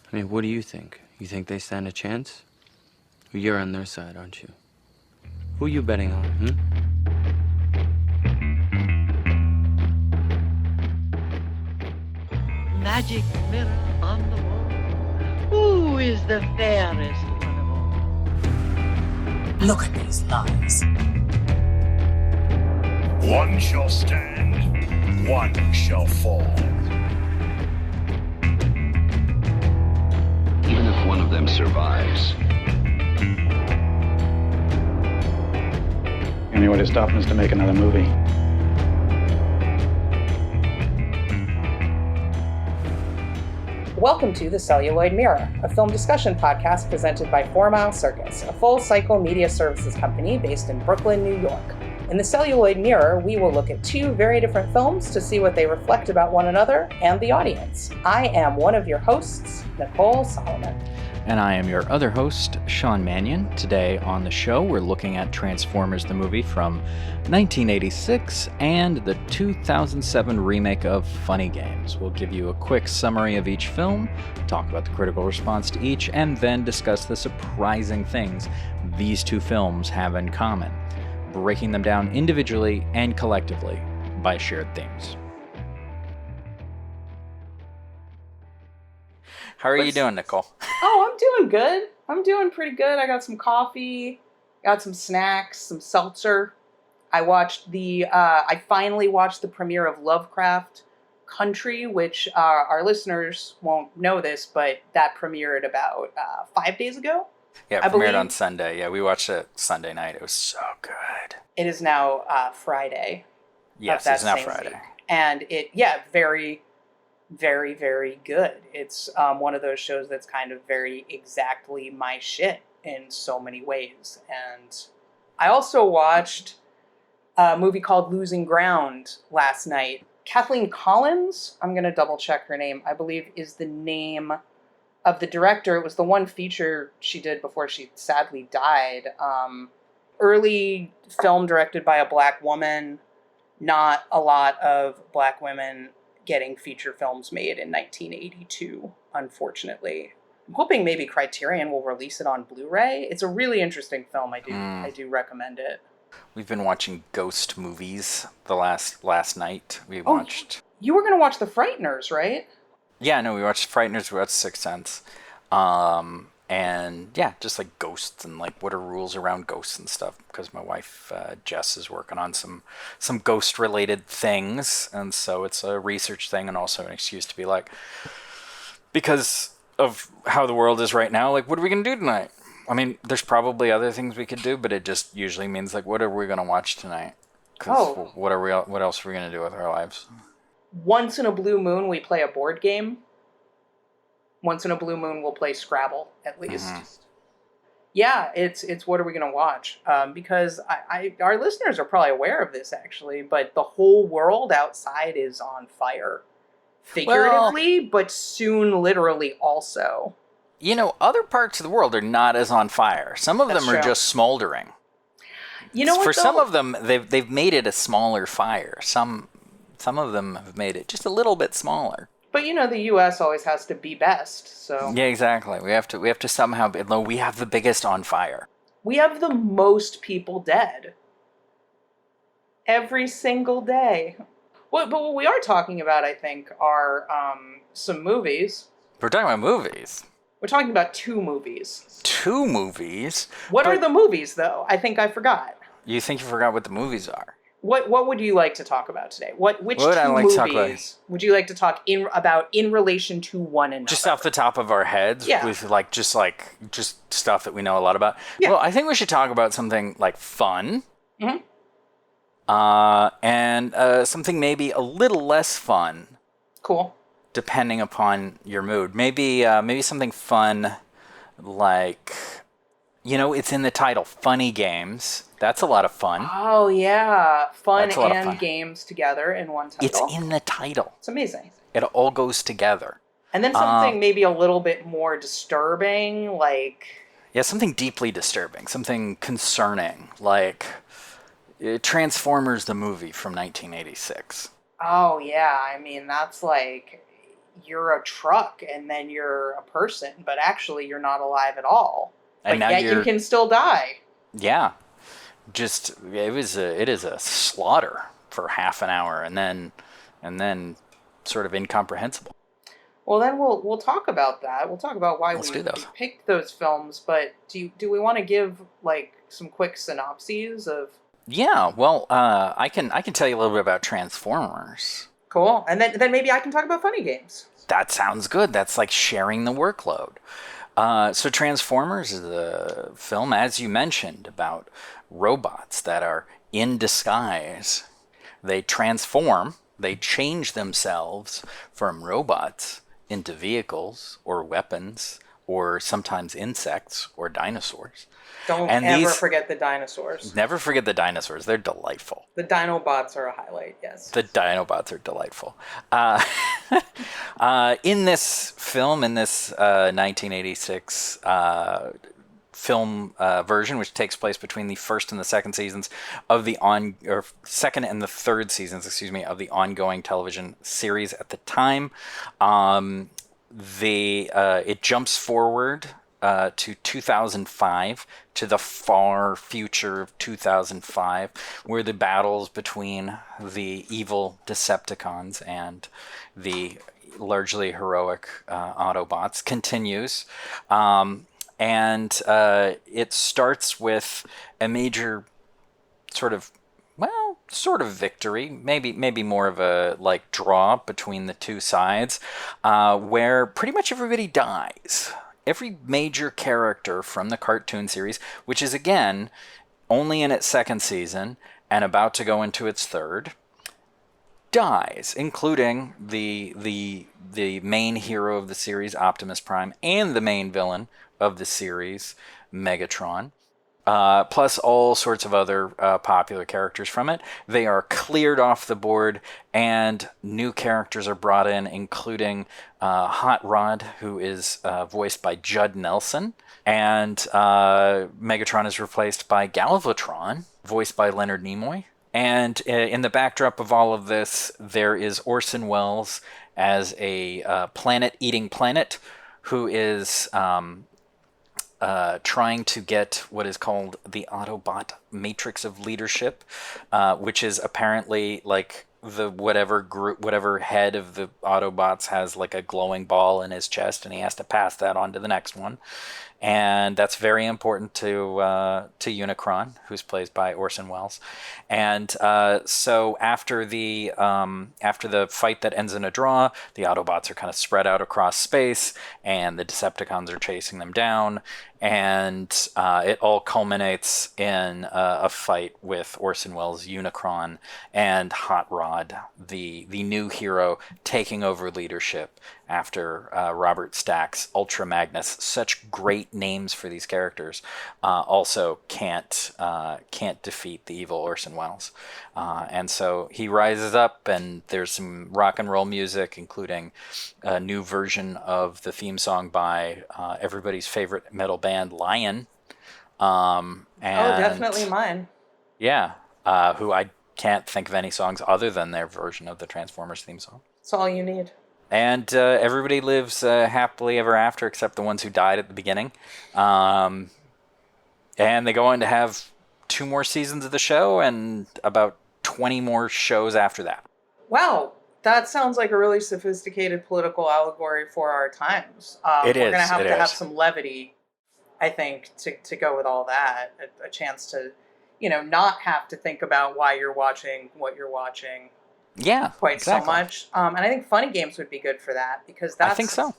I mean, what do you think? You think they stand a chance? Well, you're on their side, aren't you? Who are you betting on, Magic mirror on the wall. Who is the fairest one of all? Look at these lies. One shall stand, one shall fall. Even if one of them survives. The only way to stop him is to make another movie. Welcome to the Celluloid Mirror, a film discussion podcast presented by 4 Mile Circus, a full-cycle media services company based in Brooklyn, New York. In the Celluloid Mirror, we will look at two very different films to see what they reflect about one another and the audience. I am one of your hosts, Nicole Solomon. And I am your other host, Sean Mannion. Today on the show, we're looking at Transformers the movie from 1986 and the 2007 remake of Funny Games. We'll give you a quick summary of each film, talk about the critical response to each, and then discuss the surprising things these two films have in common, breaking them down individually and collectively by shared themes. How are you doing, Nicole? Oh, I'm doing good. I'm doing pretty good. I got some coffee, got some snacks, some seltzer. I finally watched the premiere of Lovecraft Country, which our listeners won't know this, but that premiered about 5 days ago. Yeah, it premiered on Sunday. Yeah, we watched it Sunday night. It was so good. It is now Friday. Yes, it's now Friday. Week. And very, very, very good. It's one of those shows that's kind of very exactly my shit in so many ways. And I also watched a movie called Losing Ground last night. Kathleen Collins, I'm going to double check her name, I believe is the name of the director. It was the one feature she did before she sadly died. Early film directed by a black woman. Not a lot of black women getting feature films made in 1982, unfortunately. I'm hoping maybe Criterion will release it on Blu-ray. It's a really interesting film. I do recommend it. We've been watching ghost movies the last night. We watched... You were going to watch The Frighteners, right? Yeah, no, we watched Frighteners, we watched Sixth Sense. And yeah, just like ghosts and like what are rules around ghosts and stuff, because my wife Jess is working on some ghost related things, and so it's a research thing and also an excuse to be like, because of how the world is right now, like what are we gonna do tonight? I mean, there's probably other things we could do, but it just usually means like what are we gonna watch tonight? Because what else are we gonna do with our lives? Once in a blue moon we play a board game. Once in a blue moon, we'll play Scrabble, at least. Mm-hmm. Yeah, it's what are we going to watch? Because our listeners are probably aware of this, actually, but the whole world outside is on fire. Figuratively, but soon literally also. You know, other parts of the world are not as on fire. Some of them are just smoldering. You know what, For some of them, they've made it a smaller fire. Some of them have made it just a little bit smaller. But, you know, the U.S. always has to be best, so... Yeah, exactly. We have to somehow... we have the biggest on fire. We have the most people dead. Every single day. But what we are talking about, I think, are some movies. We're talking about movies. We're talking about 2 movies. 2 movies? What are the movies, though? I think I forgot. You think you forgot what the movies are? What would you like to talk about today? Which what 2 would I like movies to talk about? Would you like to talk about in relation to one another? Just off the top of our heads, yeah. With just stuff that we know a lot about. Yeah. Well, I think we should talk about something like fun, mm-hmm. and something maybe a little less fun. Cool. Depending upon your mood, maybe something fun, like, you know, it's in the title, Funny Games. That's a lot of fun. Oh, yeah. Fun and games together in one title. It's in the title. It's amazing. It all goes together. And then something maybe a little bit more disturbing, like... Yeah, something deeply disturbing, something concerning, like Transformers the movie from 1986. Oh, yeah. I mean, that's like... you're a truck and then you're a person, but actually you're not alive at all. And but now yet you can still die. Yeah. Just it is a slaughter for half an hour and then sort of incomprehensible. Well, then we'll talk about that. We'll talk about why Let's we do those. picked those films, but do we want to give like some quick synopses of? Yeah, well, I can tell you a little bit about Transformers. Cool. And then maybe I can talk about funny games. That sounds good. That's like sharing the workload. So Transformers is a film, as you mentioned, about robots that are in disguise. They transform, they change themselves from robots into vehicles or weapons or sometimes insects or dinosaurs. Don't ever forget the dinosaurs. Never forget the dinosaurs. They're delightful. The Dinobots are a highlight, yes. The Dinobots are delightful. In this film, in this 1986 film version, which takes place between the first and the second seasons of the second and the third seasons, of the ongoing television series at the time, it jumps forward to 2005, to the far future of 2005, where the battles between the evil Decepticons and the largely heroic Autobots continues. And it starts with a major sort of victory, maybe more of a like draw between the two sides, where pretty much everybody dies. Every major character from the cartoon series, which is again only in its second season and about to go into its third, dies, including the main hero of the series, Optimus Prime, and the main villain of the series, Megatron. Plus all sorts of other popular characters from it. They are cleared off the board, and new characters are brought in, including Hot Rod, who is voiced by Judd Nelson, and Megatron is replaced by Galvatron, voiced by Leonard Nimoy. And in the backdrop of all of this, there is Orson Welles as a planet-eating planet who is trying to get what is called the Autobot Matrix of Leadership, which is apparently like the whatever head of the Autobots has like a glowing ball in his chest, and he has to pass that on to the next one. And that's very important to Unicron, who's played by Orson Welles. And so after the fight that ends in a draw, the Autobots are kind of spread out across space, and the Decepticons are chasing them down. And it all culminates in a fight with Orson Welles' Unicron and Hot Rod, the new hero, taking over leadership after Robert Stack's Ultra Magnus. Such great names for these characters. Also can't defeat the evil Orson Welles. And so he rises up, and there's some rock and roll music, including a new version of the theme song by everybody's favorite metal band, Lion. Definitely mine. Yeah, who I can't think of any songs other than their version of the Transformers theme song. That's all you need. And everybody lives happily ever after, except the ones who died at the beginning. And they go on to have 2 more seasons of the show and about 20 more shows after that. Wow, that sounds like a really sophisticated political allegory for our times. We're going to have some levity, I think, to go with all that. A chance to, not have to think about why you're watching what you're watching. Yeah, quite exactly. So much. And I think funny games would be good for that, because I think so.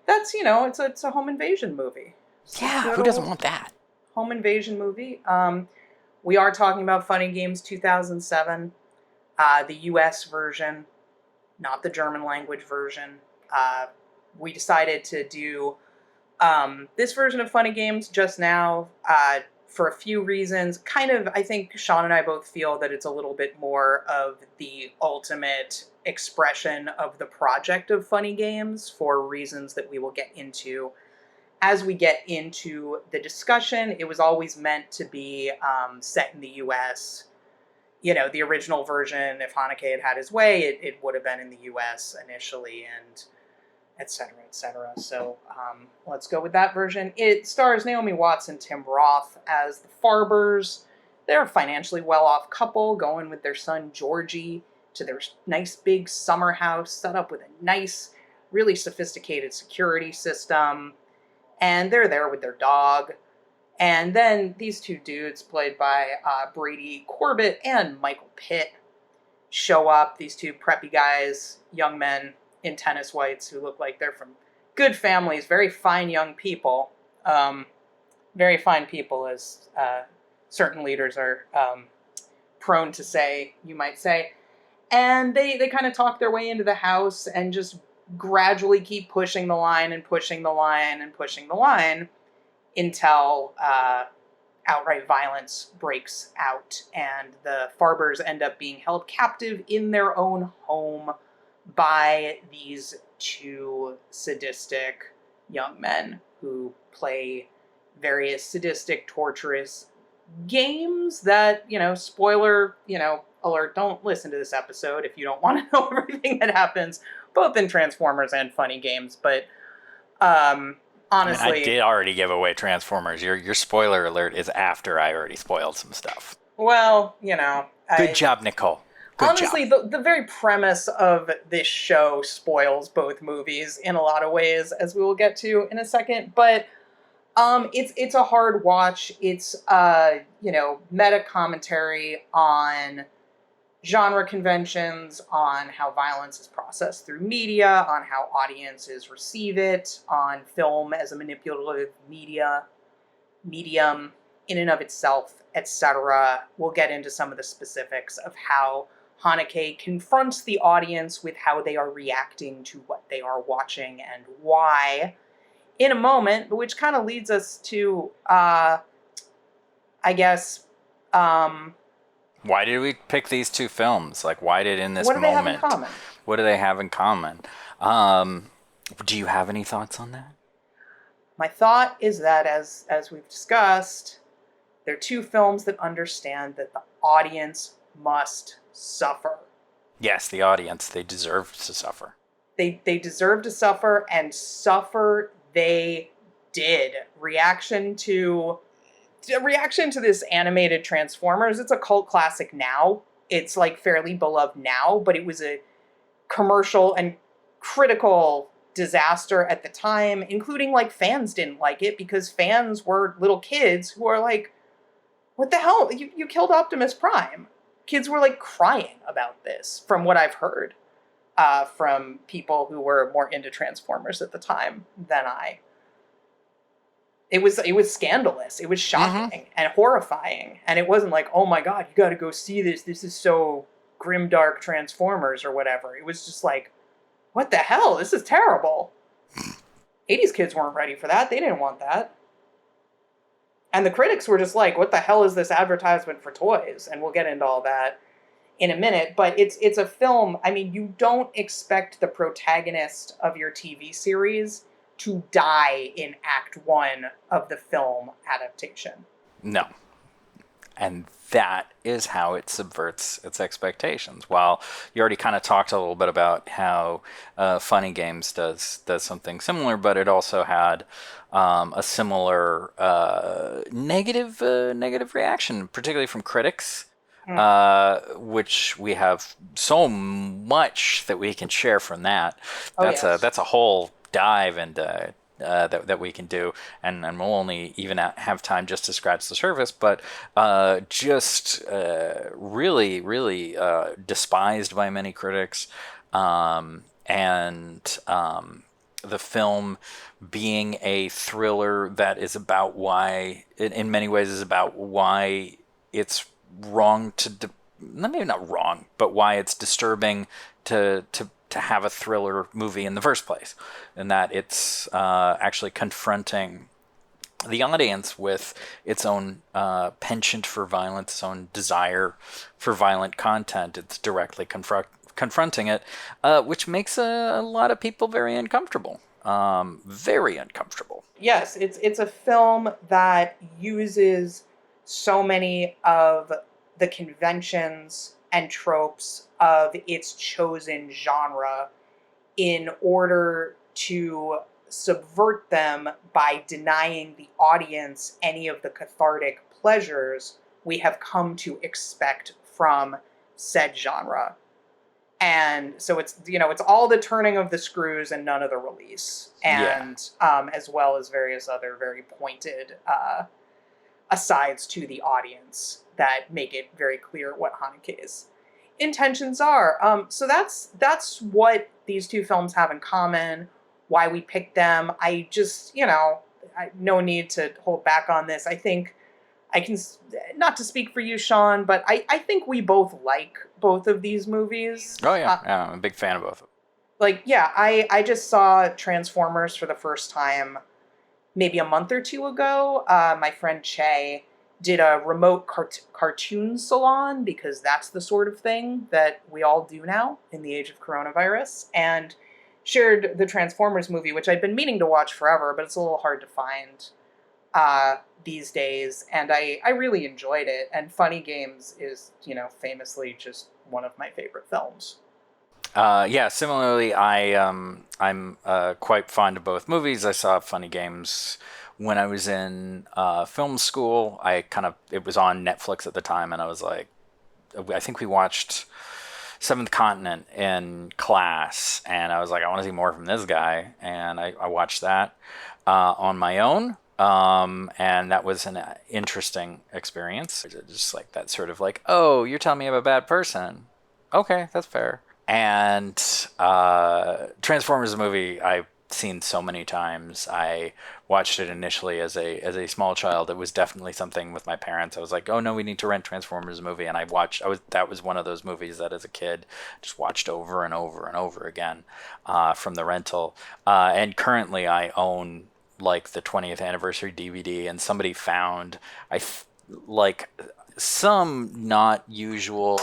That's, it's a home invasion movie. Yeah, who doesn't want that? Home invasion movie. We are talking about Funny Games 2007, the US version, not the German language version. We decided to do this version of Funny Games just now for a few reasons. Kind of, I think Sean and I both feel that it's a little bit more of the ultimate expression of the project of Funny Games, for reasons that we will get into as we get into the discussion. It was always meant to be set in the US. The original version, if Haneke had his way, it would have been in the US initially. And etc., etc. So let's go with that version. It stars Naomi Watts and Tim Roth as the Farbers. They're a financially well-off couple going with their son Georgie to their nice big summer house set up with a nice, really sophisticated security system. And they're there with their dog. And then these two dudes, played by Brady Corbett and Michael Pitt, show up. These two preppy guys, young men in tennis whites who look like they're from good families, very fine young people. Very fine people, as certain leaders are prone to say, you might say. And they kind of talk their way into the house and just gradually keep pushing the line and pushing the line and pushing the line until outright violence breaks out. And the Farbers end up being held captive in their own home by these two sadistic young men who play various sadistic, torturous games that, spoiler, alert, don't listen to this episode if you don't want to know everything that happens, both in Transformers and Funny Games. But honestly, I did already give away Transformers. Your spoiler alert is after I already spoiled some stuff. Well, Good job, Nicole. Good honestly, job. the very premise of this show spoils both movies in a lot of ways, as we will get to in a second. But it's a hard watch. It's meta commentary on genre conventions, on how violence is processed through media, on how audiences receive it, on film as a manipulative medium in and of itself, etc. We'll get into some of the specifics of how Haneke confronts the audience with how they are reacting to what they are watching and why in a moment, which kind of leads us to, why did we pick these two films? Like, why did in this what do moment? they have in common? What do they have in common? Do you have any thoughts on that? My thought is that, as we've discussed, they're two films that understand that the audience must suffer. Yes, the audience, they deserve to suffer. They deserve to suffer, and suffer they did. Reaction to this animated Transformers, it's a cult classic now. It's like fairly beloved now, but it was a commercial and critical disaster at the time, including like fans didn't like it because fans were little kids who are like, what the hell? You killed Optimus Prime. Kids were like crying about this, from what I've heard from people who were more into Transformers at the time than I. It was scandalous. It was shocking and horrifying. And it wasn't like, oh my God, you got to go see this. This is so grimdark Transformers or whatever. It was just like, what the hell? This is terrible. 80s kids weren't ready for that. They didn't want that. And the critics were just like, what the hell is this advertisement for toys? And we'll get into all that in a minute. But it's a film. I mean, you don't expect the protagonist of your TV series to die in Act 1 of the film adaptation. No. And that is how it subverts its expectations. While you already kind of talked a little bit about how Funny Games does something similar, but it also had a similar negative reaction, particularly from critics, which we have so much that we can share from that. That's a whole dive into that we can do, and we'll only even have time just to scratch the surface, but really despised by many critics, and the film being a thriller that is about why, in many ways, is about why it's wrong to, maybe not wrong, but why it's disturbing to have a thriller movie in the first place, and that it's actually confronting the audience with its own penchant for violence, its own desire for violent content. It's directly confronting it, which makes a lot of people very uncomfortable. Very uncomfortable. Yes, it's a film that uses so many of the conventions and tropes of its chosen genre in order to subvert them by denying the audience any of the cathartic pleasures we have come to expect from said genre. And so it's, it's all the turning of the screws and none of the release. And as well as various other very pointed asides to the audience that make it very clear what Haneke's intentions are. So that's what these two films have in common, why we picked them. I just, no need to hold back on this. I think I can, not to speak for you, Sean, but I think we both like both of these movies. Oh, yeah. I'm a big fan of both of them. Like, yeah, I just saw Transformers for the first time maybe a month or two ago. My friend Che did a remote cartoon salon, because that's the sort of thing that we all do now in the age of coronavirus, and shared the Transformers movie, which I've been meaning to watch forever, but it's a little hard to find these days, and I really enjoyed it. And Funny Games is, famously just one of my favorite films. Similarly, I'm quite fond of both movies. I saw Funny Games when I was in film school. It was on Netflix at the time, and I was like, I think we watched Seventh Continent in class, and I was like, I want to see more from this guy, and I watched that on my own. And that was an interesting experience. Just like that sort of like, oh, you're telling me I'm a bad person. Okay, that's fair. And Transformers, the movie, I've seen so many times. I watched it initially as a small child. It was definitely something with my parents. I was like, oh no, we need to rent Transformers, the movie. And that was one of those movies that as a kid just watched over and over and over again from the rental. And currently I own like the 20th anniversary DVD, and somebody found some not usual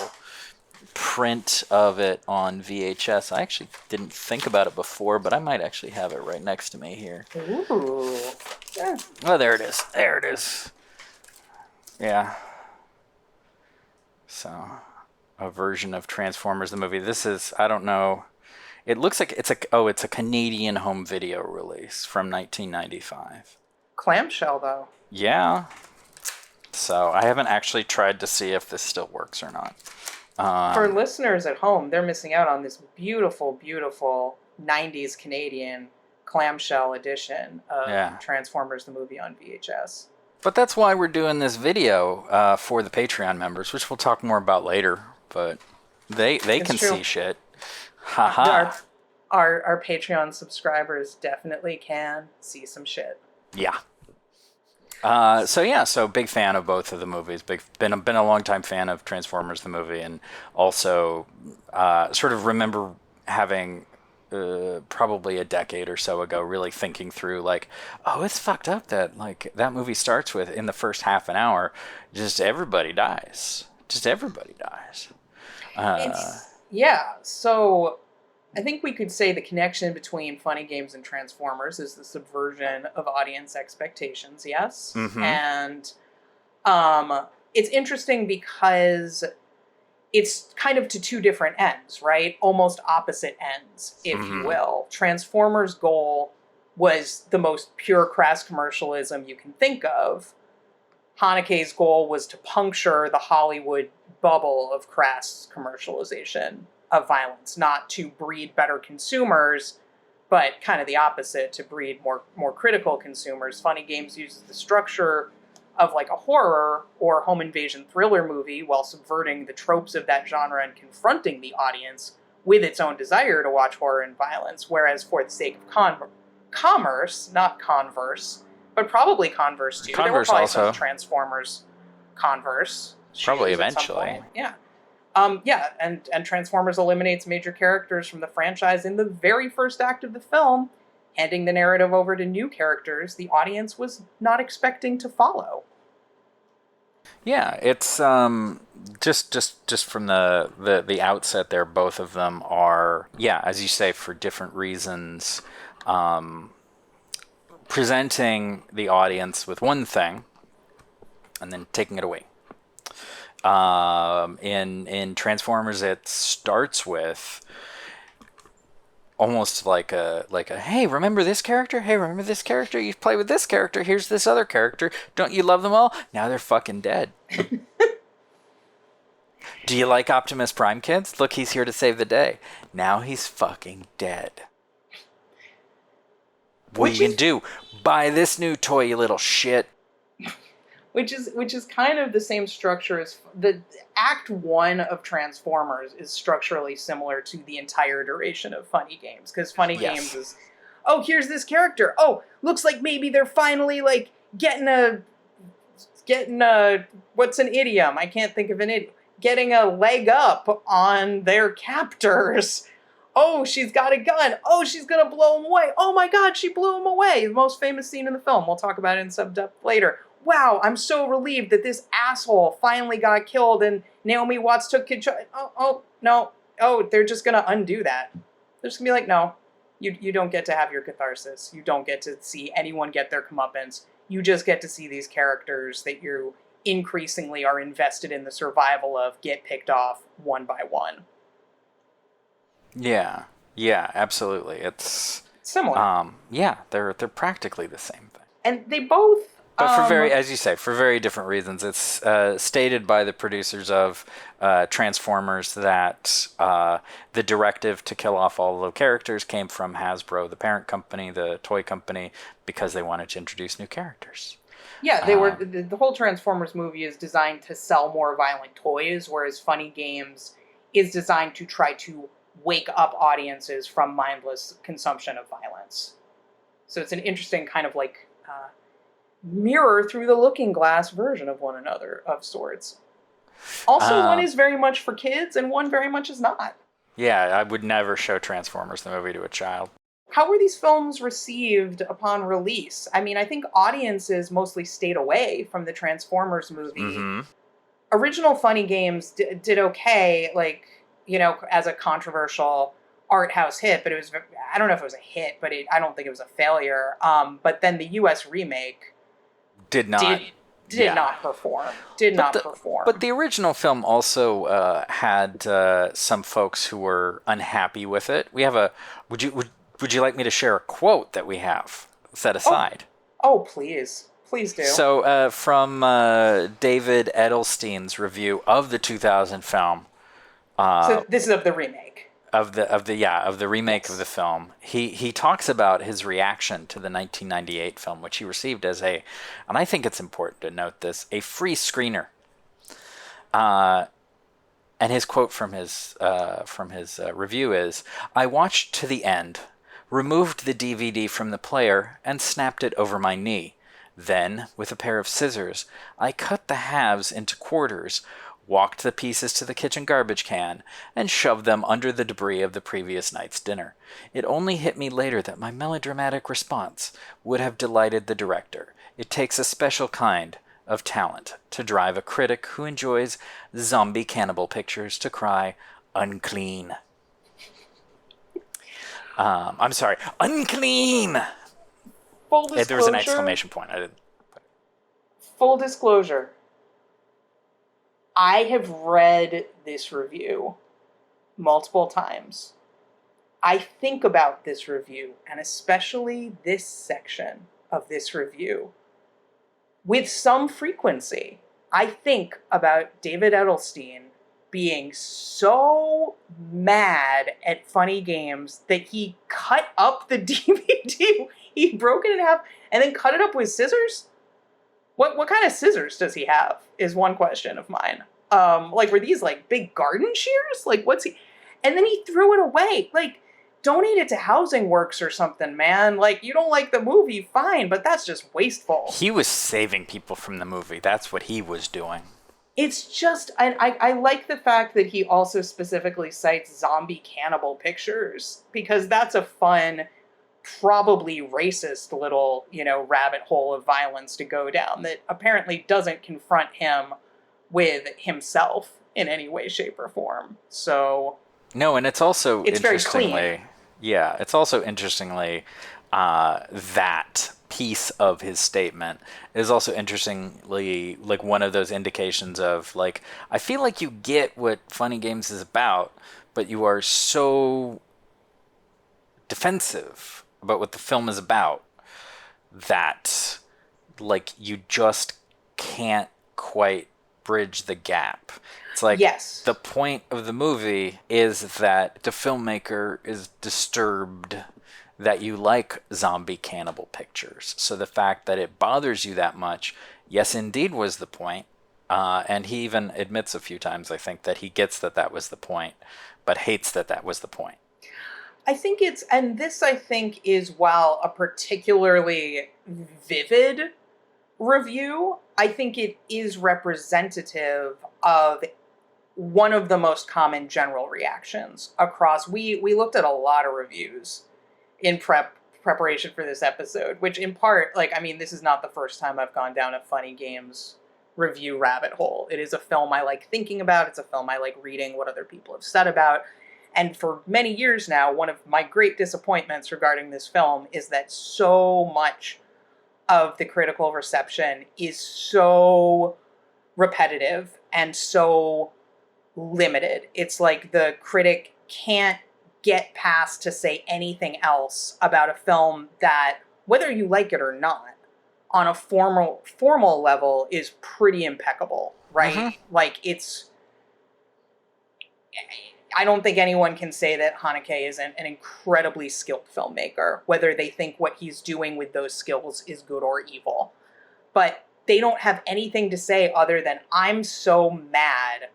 print of it on VHS. I actually didn't think about it before, but I might actually have it right next to me here. Ooh. Yeah. Oh, there it is. There it is. Yeah. So, a version of Transformers the movie. This is, I don't know. It looks like it's a Canadian home video release from 1995. Clamshell, though. Yeah. So, I haven't actually tried to see if this still works or not. For listeners at home, they're missing out on this beautiful, beautiful 90s Canadian clamshell edition of Transformers the movie on VHS. But that's why we're doing this video for the Patreon members, which we'll talk more about later. But they can see shit. Haha. Our Patreon subscribers definitely can see some shit. Yeah. So big fan of both of the movies. Been a long time fan of Transformers the movie, and also sort of remember having probably a decade or so ago really thinking through like, oh, it's fucked up that like that movie starts with in the first half an hour, just everybody dies. So I think we could say the connection between Funny Games and Transformers is the subversion of audience expectations, yes? Mm-hmm. And it's interesting because it's kind of to two different ends, right? Almost opposite ends, if you will. Transformers' goal was the most pure crass commercialism you can think of. Haneke's goal was to puncture the Hollywood bubble of crass commercialization of violence, not to breed better consumers, but kind of the opposite, to breed more critical consumers. Funny Games uses the structure of like a horror or home invasion thriller movie while subverting the tropes of that genre and confronting the audience with its own desire to watch horror and violence, whereas for the sake of commerce, not converse, but probably Converse too. Converse there were probably also. some Transformers Converse. Probably eventually. Yeah. And Transformers eliminates major characters from the franchise in the very first act of the film, handing the narrative over to new characters the audience was not expecting to follow. Yeah, it's just from the outset there, both of them are, as you say, for different reasons, presenting the audience with one thing and then taking it away. In Transformers, it starts with almost like a hey, remember this character? Hey, remember this character? You play with this character. Here's this other character. Don't you love them all? Now they're fucking dead. Do you like Optimus Prime, kids? Look, he's here to save the day. Now he's fucking dead. What you can do? Buy this new toy, you little shit. Which is kind of the same structure as the Act 1 of Transformers is structurally similar to the entire duration of Funny Games, because Funny Games is, oh, here's this character. Oh, looks like maybe they're finally like getting a what's an idiom? I can't think of an idiom. Getting a leg up on their captors. Oh, she's got a gun. Oh, she's gonna blow him away. Oh my God, she blew him away. The most famous scene in the film. We'll talk about it in sub-depth later. Wow, I'm so relieved that this asshole finally got killed and Naomi Watts took control. Oh, no. Oh, they're just gonna undo that. They're just gonna be like, no, you don't get to have your catharsis. You don't get to see anyone get their comeuppance. You just get to see these characters that you increasingly are invested in the survival of get picked off one by one. Yeah, absolutely. It's similar. Yeah, they're practically the same thing. And they both, but for very, as you say, for very different reasons. It's stated by the producers of Transformers that the directive to kill off all the characters came from Hasbro, the parent company, the toy company, because they wanted to introduce new characters. Yeah, they were. The whole Transformers movie is designed to sell more violent toys, whereas Funny Games is designed to try to wake up audiences from mindless consumption of violence. So it's an interesting kind of like mirror through the looking glass version of one another of sorts. Also, one is very much for kids and one very much is not. Yeah, I would never show Transformers the movie to a child. How were these films received upon release? I mean, I think audiences mostly stayed away from the Transformers movie. Mm-hmm. Original Funny Games did okay, like, you know, as a controversial art house hit, but it was, I don't know if it was a hit, but I don't think it was a failure. But then the US remake did not perform. Did not perform. But the original film also had some folks who were unhappy with it. We have a, would you like me to share a quote that we have set aside? Oh, please. Please do. So from David Edelstein's review of the 2000 film. So this is of the remake. Of the remake of the film. He talks about his reaction to the 1998 film, which he received as and I think it's important to note this, a free screener. And his quote from his review is, "I watched to the end, removed the DVD from the player, and snapped it over my knee. Then, with a pair of scissors, I cut the halves into quarters, walked the pieces to the kitchen garbage can, and shoved them under the debris of the previous night's dinner. It only hit me later that my melodramatic response would have delighted the director. It takes a special kind of talent to drive a critic who enjoys zombie cannibal pictures to cry, 'Unclean.'" I'm sorry, unclean! Full disclosure. There was an exclamation point. I didn't put it. Full disclosure. I have read this review multiple times. I think about this review, and especially this section of this review, with some frequency. I think about David Edelstein being so mad at Funny Games that he cut up the DVD. He broke it in half and then cut it up with scissors. What kind of scissors does he have is one question of mine. Like, were these like big garden shears? Like, what's he? And then he threw it away. Like, donate it to Housing Works or something, man. Like, you don't like the movie, fine, but that's just wasteful. He was saving people from the movie. That's what he was doing. It's just, I like the fact that he also specifically cites zombie cannibal pictures, because that's a fun, probably racist little, rabbit hole of violence to go down that apparently doesn't confront him with himself in any way, shape, or form. So no, and it's also it's very interestingly, clean. Yeah, it's also interestingly that piece of his statement is also interestingly like one of those indications of like, I feel like you get what Funny Games is about, but you are so defensive about what the film is about that, like, you just can't quite bridge the gap. It's like, yes, the point of the movie is that the filmmaker is disturbed that you like zombie cannibal pictures. So the fact that it bothers you that much, yes, indeed, was the point. And he even admits a few times, I think, that he gets that that was the point, but hates that that was the point. I think it's, and this I think is, while a particularly vivid review, I think it is representative of one of the most common general reactions across. We looked at a lot of reviews in preparation for this episode, which in part, like, I mean, this is not the first time I've gone down a Funny Games review rabbit hole. It is a film I like thinking about. It's a film I like reading what other people have said about. And for many years now, one of my great disappointments regarding this film is that so much of the critical reception is so repetitive and so limited. It's like the critic can't get past to say anything else about a film that, whether you like it or not, on a formal level is pretty impeccable, right? Mm-hmm. Like, it's, I don't think anyone can say that Haneke isn't an incredibly skilled filmmaker, whether they think what he's doing with those skills is good or evil. But they don't have anything to say other than, I'm so mad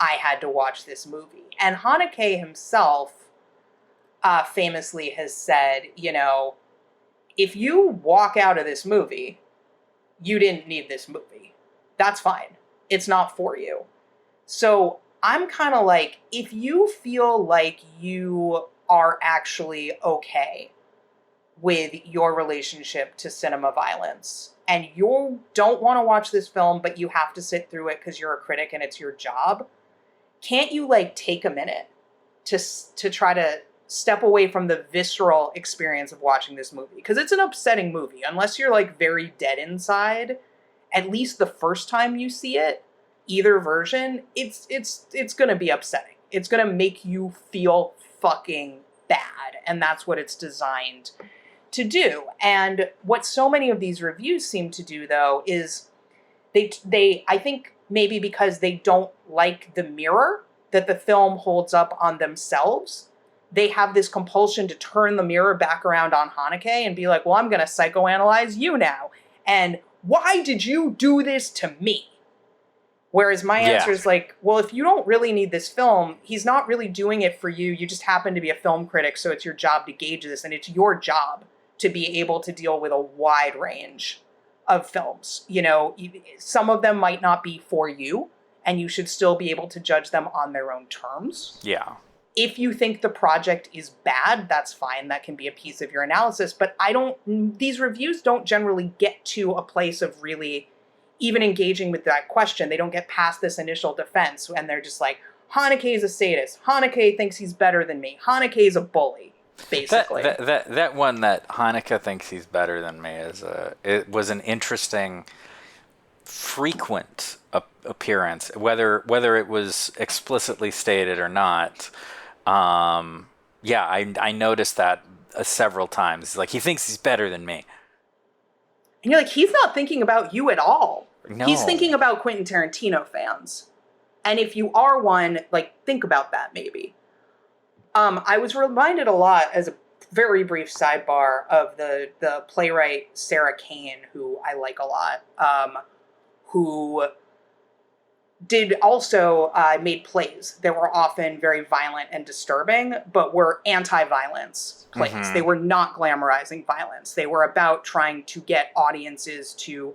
I had to watch this movie. And Haneke himself famously has said, you know, if you walk out of this movie, you didn't need this movie. That's fine. It's not for you. So I'm kind of like, if you feel like you are actually okay with your relationship to cinema violence, and you don't want to watch this film, but you have to sit through it because you're a critic and it's your job, can't you, like, take a minute to try to step away from the visceral experience of watching this movie? Because it's an upsetting movie. Unless you're, like, very dead inside, at least the first time you see it, either version, it's going to be upsetting. It's going to make you feel fucking bad. And that's what it's designed to do. And what so many of these reviews seem to do, though, is they I think maybe because they don't like the mirror that the film holds up on themselves, they have this compulsion to turn the mirror back around on Haneke and be like, well, I'm going to psychoanalyze you now. And why did you do this to me? Whereas my answer is like, well, if you don't really need this film, he's not really doing it for you. You just happen to be a film critic, so it's your job to gauge this. And it's your job to be able to deal with a wide range of films. You know, some of them might not be for you, and you should still be able to judge them on their own terms. Yeah. If you think the project is bad, that's fine. That can be a piece of your analysis. But these reviews don't generally get to a place of really even engaging with that question. They don't get past this initial defense, and they're just like, Haneke is a sadist. Haneke thinks he's better than me. Haneke is a bully, basically. That one that Haneke thinks he's better than me it was an interesting, frequent appearance, whether it was explicitly stated or not. I noticed that several times. Like, he thinks he's better than me. And you're like, he's not thinking about you at all. No. He's thinking about Quentin Tarantino fans. And if you are one, like, think about that maybe. I was reminded a lot, as a very brief sidebar, of the playwright Sarah Kane, who I like a lot, who did also made plays that were often very violent and disturbing, but were anti-violence plays. Mm-hmm. They were not glamorizing violence. They were about trying to get audiences to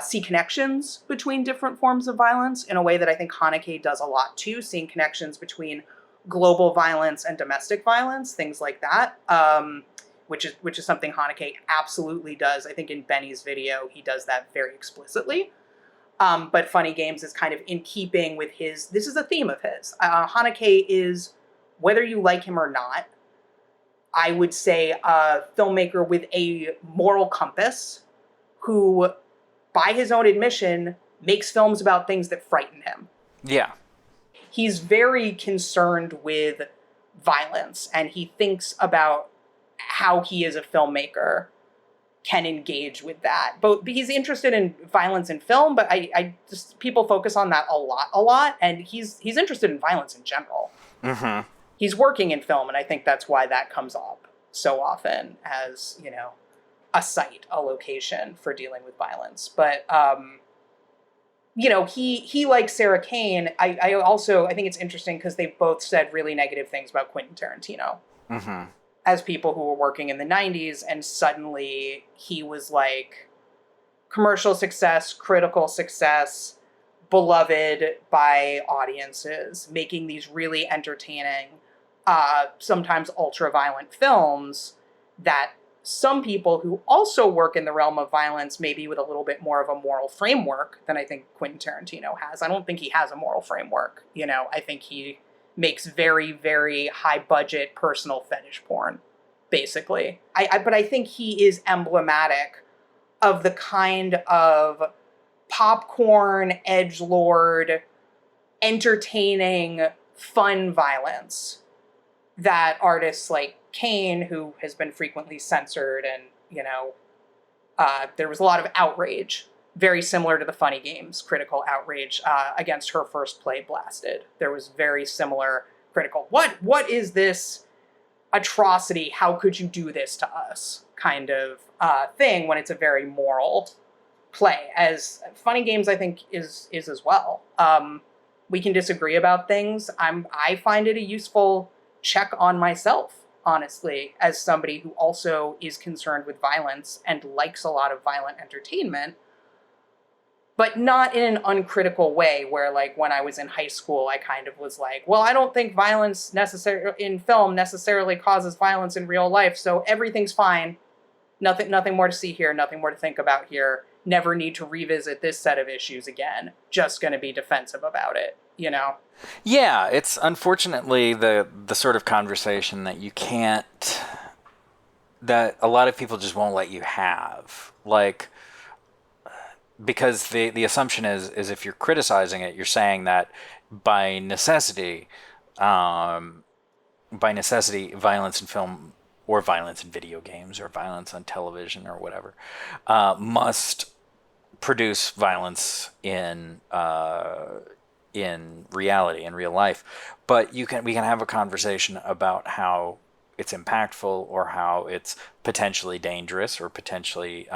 see connections between different forms of violence in a way that I think Haneke does a lot too, seeing connections between global violence and domestic violence, things like that, which is something Haneke absolutely does. I think in Benny's video, he does that very explicitly. But Funny Games is kind of in keeping with this is a theme of his. Haneke is, whether you like him or not, I would say a filmmaker with a moral compass who, by his own admission, makes films about things that frighten him. Yeah. He's very concerned with violence, and he thinks about how he as a filmmaker can engage with that. But he's interested in violence in film, but I just, people focus on that a lot, and he's interested in violence in general. Mm-hmm. He's working in film, and I think that's why that comes up so often as, you know, a site, a location for dealing with violence. But, you know, he like Sarah Kane, I also, I think it's interesting because they both said really negative things about Quentin Tarantino. Mm-hmm. As people who were working in the 90s, and suddenly he was like commercial success, critical success, beloved by audiences, making these really entertaining, sometimes ultra-violent films that some people who also work in the realm of violence, maybe with a little bit more of a moral framework than I think Quentin Tarantino has. I don't think he has a moral framework. You know, I think he makes very, very high-budget personal fetish porn, basically. But I think he is emblematic of the kind of popcorn, edgelord, entertaining, fun violence that artists like Kane, who has been frequently censored, and, you know, there was a lot of outrage, very similar to the Funny Games critical outrage against her first play, Blasted. There was very similar critical, what is this atrocity? How could you do this to us? Kind of thing, when it's a very moral play. As Funny Games, I think, is as well. We can disagree about things. I find it a useful check on myself, honestly, as somebody who also is concerned with violence and likes a lot of violent entertainment, but not in an uncritical way where, like, when I was in high school, I kind of was like, well, I don't think violence in film necessarily causes violence in real life, so everything's fine. Nothing more to see here, nothing more to think about here. Never need to revisit this set of issues again. Just going to be defensive about it, you know? Yeah, it's unfortunately the sort of conversation that you can't, that a lot of people just won't let you have. Like, because the assumption is if you're criticizing it, you're saying that by necessity, violence in film or violence in video games or violence on television or whatever must produce violence in reality, in real life. But we can have a conversation about how it's impactful or how it's potentially dangerous or potentially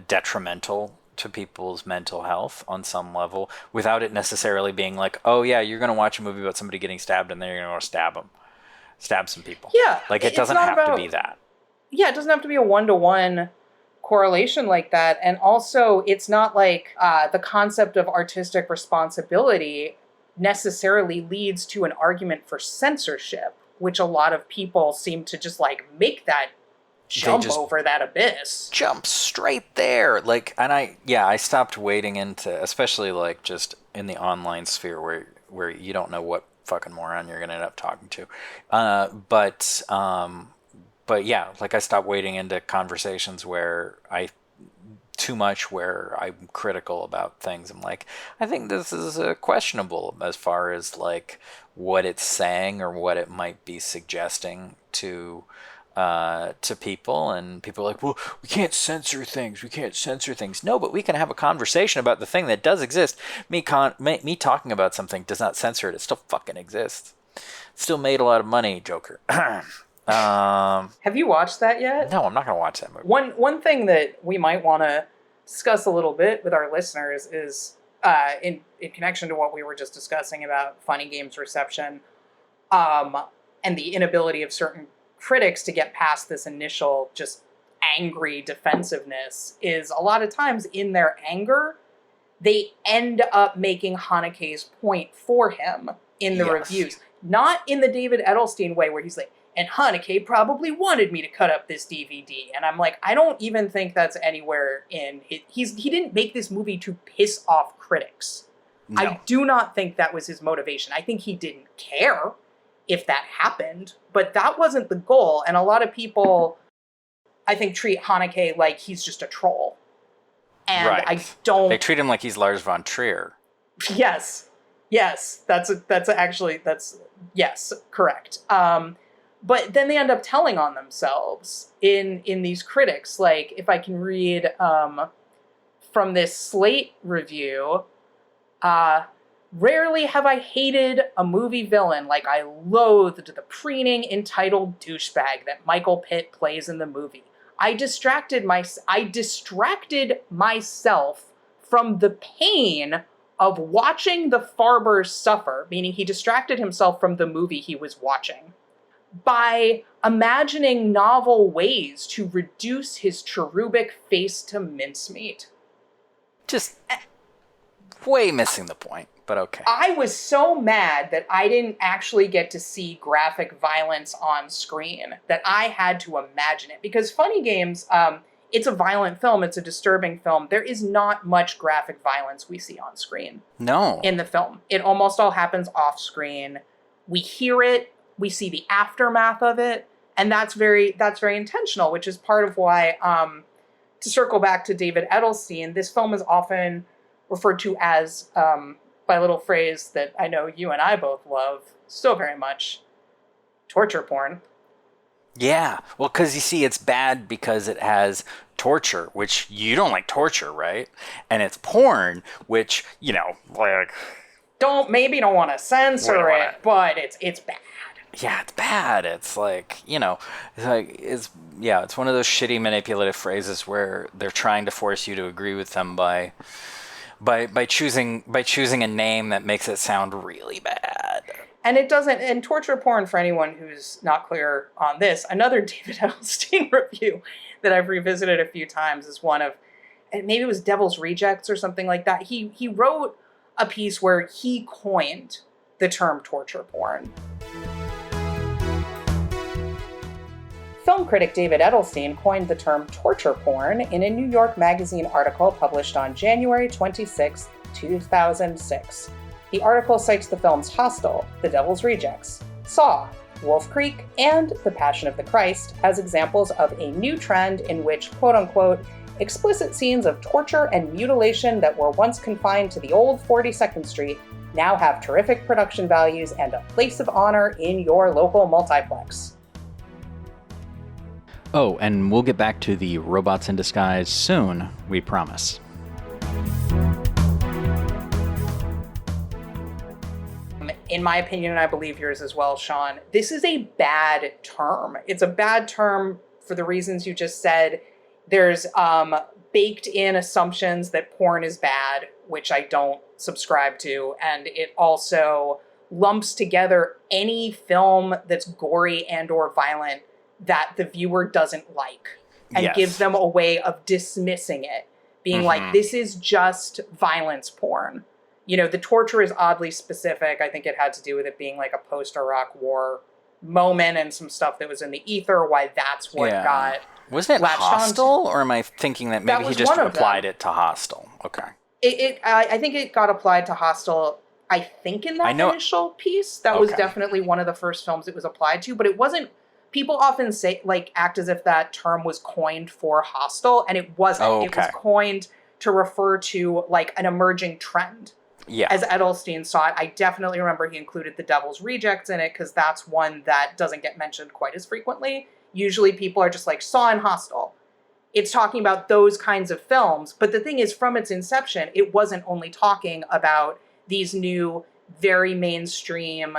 detrimental to people's mental health on some level, without it necessarily being like, oh yeah, you're going to watch a movie about somebody getting stabbed and then you're going to stab some people. Yeah. Like, it doesn't have to be that. Yeah, it doesn't have to be a one-to-one correlation like that. And also, it's not like the concept of artistic responsibility necessarily leads to an argument for censorship, which a lot of people seem to just, like, make that jump over that abyss. Jump straight there. Like, and I stopped wading into, especially, like, just in the online sphere where you don't know what fucking moron you're gonna end up talking to. But yeah, like, I stopped wading into conversations where I'm critical about things. I'm like, I think this is questionable as far as, like, what it's saying or what it might be suggesting to people. And people are like, well, we can't censor things. No, but we can have a conversation about the thing that does exist. Me talking about something does not censor it. It still fucking exists. It still made a lot of money, Joker. Have you watched that yet? No, I'm not gonna watch that movie. One thing that we might want to discuss a little bit with our listeners is in connection to what we were just discussing about Funny Games reception, and the inability of certain critics to get past this initial just angry defensiveness, is a lot of times in their anger, they end up making Haneke's point for him in the reviews. Not in the David Edelstein way where he's like, and Haneke probably wanted me to cut up this DVD. And I'm like, I don't even think that's anywhere in he didn't make this movie to piss off critics. No. I do not think that was his motivation. I think he didn't care if that happened, but that wasn't the goal. And a lot of people, I think, treat Haneke like he's just a troll. And right. I don't... They treat him like he's Lars von Trier. Yes. Yes, yes, correct. But then they end up telling on themselves in these critics. Like, if I can read from this Slate review, rarely have I hated a movie villain like I loathed the preening, entitled douchebag that Michael Pitt plays in the movie. I distracted myself from the pain of watching the Farbers suffer, meaning he distracted himself from the movie he was watching, by imagining novel ways to reduce his cherubic face to mincemeat. Just way missing the point, but okay. I was so mad that I didn't actually get to see graphic violence on screen, that I had to imagine it. Because Funny Games, it's a violent film, it's a disturbing film. There is not much graphic violence we see on screen. No. In the film. It almost all happens off screen. We hear it, we see the aftermath of it, and that's very intentional, which is part of why, to circle back to David Edelstein, this film is often referred to as, by a little phrase that I know you and I both love so very much, torture porn. Yeah, well, because you see, it's bad because it has torture, which you don't like torture, right? And it's porn, which, like... don't want to censor it, but it's bad. Yeah, it's bad. It's like, it's one of those shitty manipulative phrases where they're trying to force you to agree with them by choosing a name that makes it sound really bad. And it doesn't, and torture porn, for anyone who's not clear on this, another David Edelstein review that I've revisited a few times is one of, and maybe it was Devil's Rejects or something like that. He wrote a piece where he coined the term torture porn. Film critic David Edelstein coined the term torture porn in a New York Magazine article published on January 26, 2006. The article cites the films Hostel, The Devil's Rejects, Saw, Wolf Creek, and The Passion of the Christ as examples of a new trend in which, quote-unquote, explicit scenes of torture and mutilation that were once confined to the old 42nd Street now have terrific production values and a place of honor in your local multiplex. Oh, and we'll get back to the robots in disguise soon, we promise. In my opinion, and I believe yours as well, Sean, this is a bad term. It's a bad term for the reasons you just said. There's baked in assumptions that porn is bad, which I don't subscribe to, and it also lumps together any film that's gory and or violent that the viewer doesn't like, and gives them a way of dismissing it, being like, this is just violence porn. The torture is oddly specific. I think it had to do with it being like a post-Iraq war moment and some stuff that was in the ether, why that's what got Wasn't it Hostel, or am I thinking that maybe he just applied it to Hostel? Okay. I think it got applied to Hostel, I think, in that initial piece. That was definitely one of the first films it was applied to, but it wasn't. People often say, act as if that term was coined for Hostel, and it wasn't. Oh, okay. It was coined to refer to, an emerging trend. Yeah. As Edelstein saw it. I definitely remember he included The Devil's Rejects in it, because that's one that doesn't get mentioned quite as frequently. Usually people are just like, Saw and Hostel. It's talking about those kinds of films, but the thing is, from its inception, it wasn't only talking about these new, very mainstream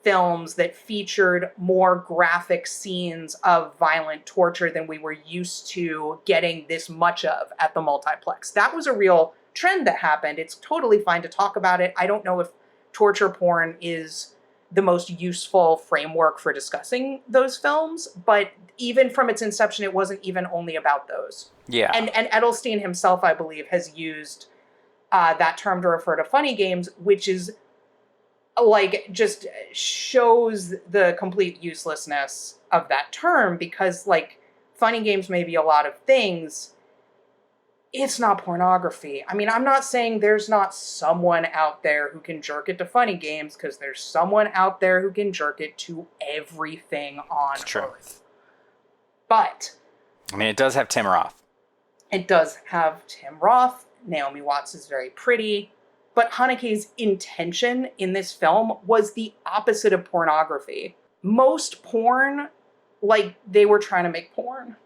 films that featured more graphic scenes of violent torture than we were used to getting this much of at the multiplex. That was a real trend that happened. It's totally fine to talk about it. I don't know if torture porn is the most useful framework for discussing those films, but even from its inception, it wasn't even only about those. Yeah. And Edelstein himself, I believe, has used that term to refer to Funny Games, which is just shows the complete uselessness of that term, because Funny Games may be a lot of things. It's not pornography. I mean, I'm not saying there's not someone out there who can jerk it to Funny Games, because there's someone out there who can jerk it to everything on Earth. But I mean, it does have Tim Roth. It does have Tim Roth. Naomi Watts is very pretty. But Haneke's intention in this film was the opposite of pornography. Most porn, like, they were trying to make porn.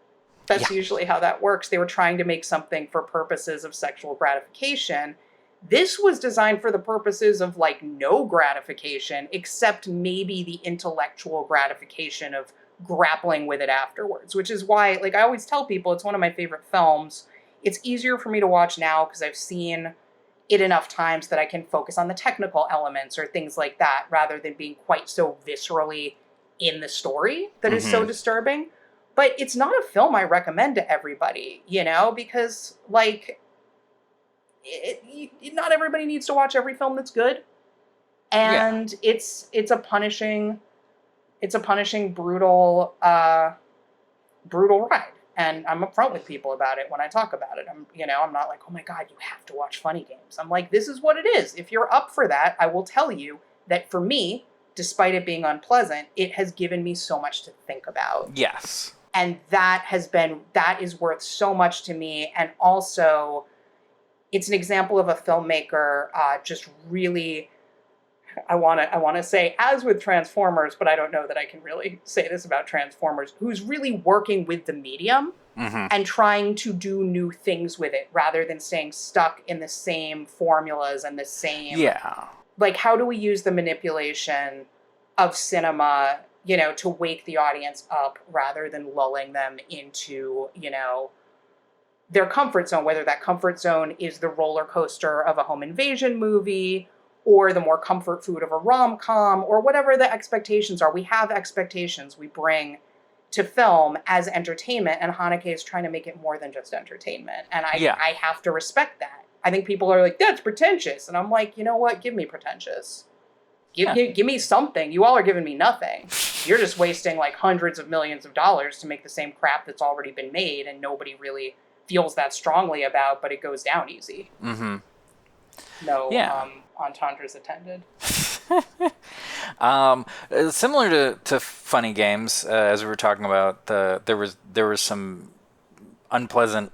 That's usually how that works. They were trying to make something for purposes of sexual gratification. This was designed for the purposes of, like, no gratification, except maybe the intellectual gratification of grappling with it afterwards, which is why, like, I always tell people it's one of my favorite films. It's easier for me to watch now because I've seen it enough times that I can focus on the technical elements or things like that, rather than being quite so viscerally in the story that is so disturbing. But it's not a film I recommend to everybody, you know, because, like, not everybody needs to watch every film that's good. And it's a punishing, brutal ride. And I'm upfront with people about it when I talk about it. I'm not like, oh my God, you have to watch Funny Games. I'm like, this is what it is. If you're up for that, I will tell you that for me, despite it being unpleasant, it has given me so much to think about. Yes. And that is worth so much to me. And also, it's an example of a filmmaker just really, I want to say, as with Transformers, but I don't know that I can really say this about Transformers, who's really working with the medium and trying to do new things with it rather than staying stuck in the same formulas and the same... Yeah. Like, how do we use the manipulation of cinema, you know, to wake the audience up rather than lulling them into, you know, their comfort zone, whether that comfort zone is the roller coaster of a home invasion movie or the more comfort food of a rom-com or whatever the expectations are. We have expectations we bring to film as entertainment, and Haneke is trying to make it more than just entertainment. And I have to respect that. I think people are like, that's pretentious. And I'm like, you know what? Give me pretentious. Give me something. You all are giving me nothing. You're just wasting like hundreds of millions of dollars to make the same crap that's already been made and nobody really feels that strongly about, but it goes down easy. No entendres attended. Similar to Funny Games, as we were talking about, there was some unpleasant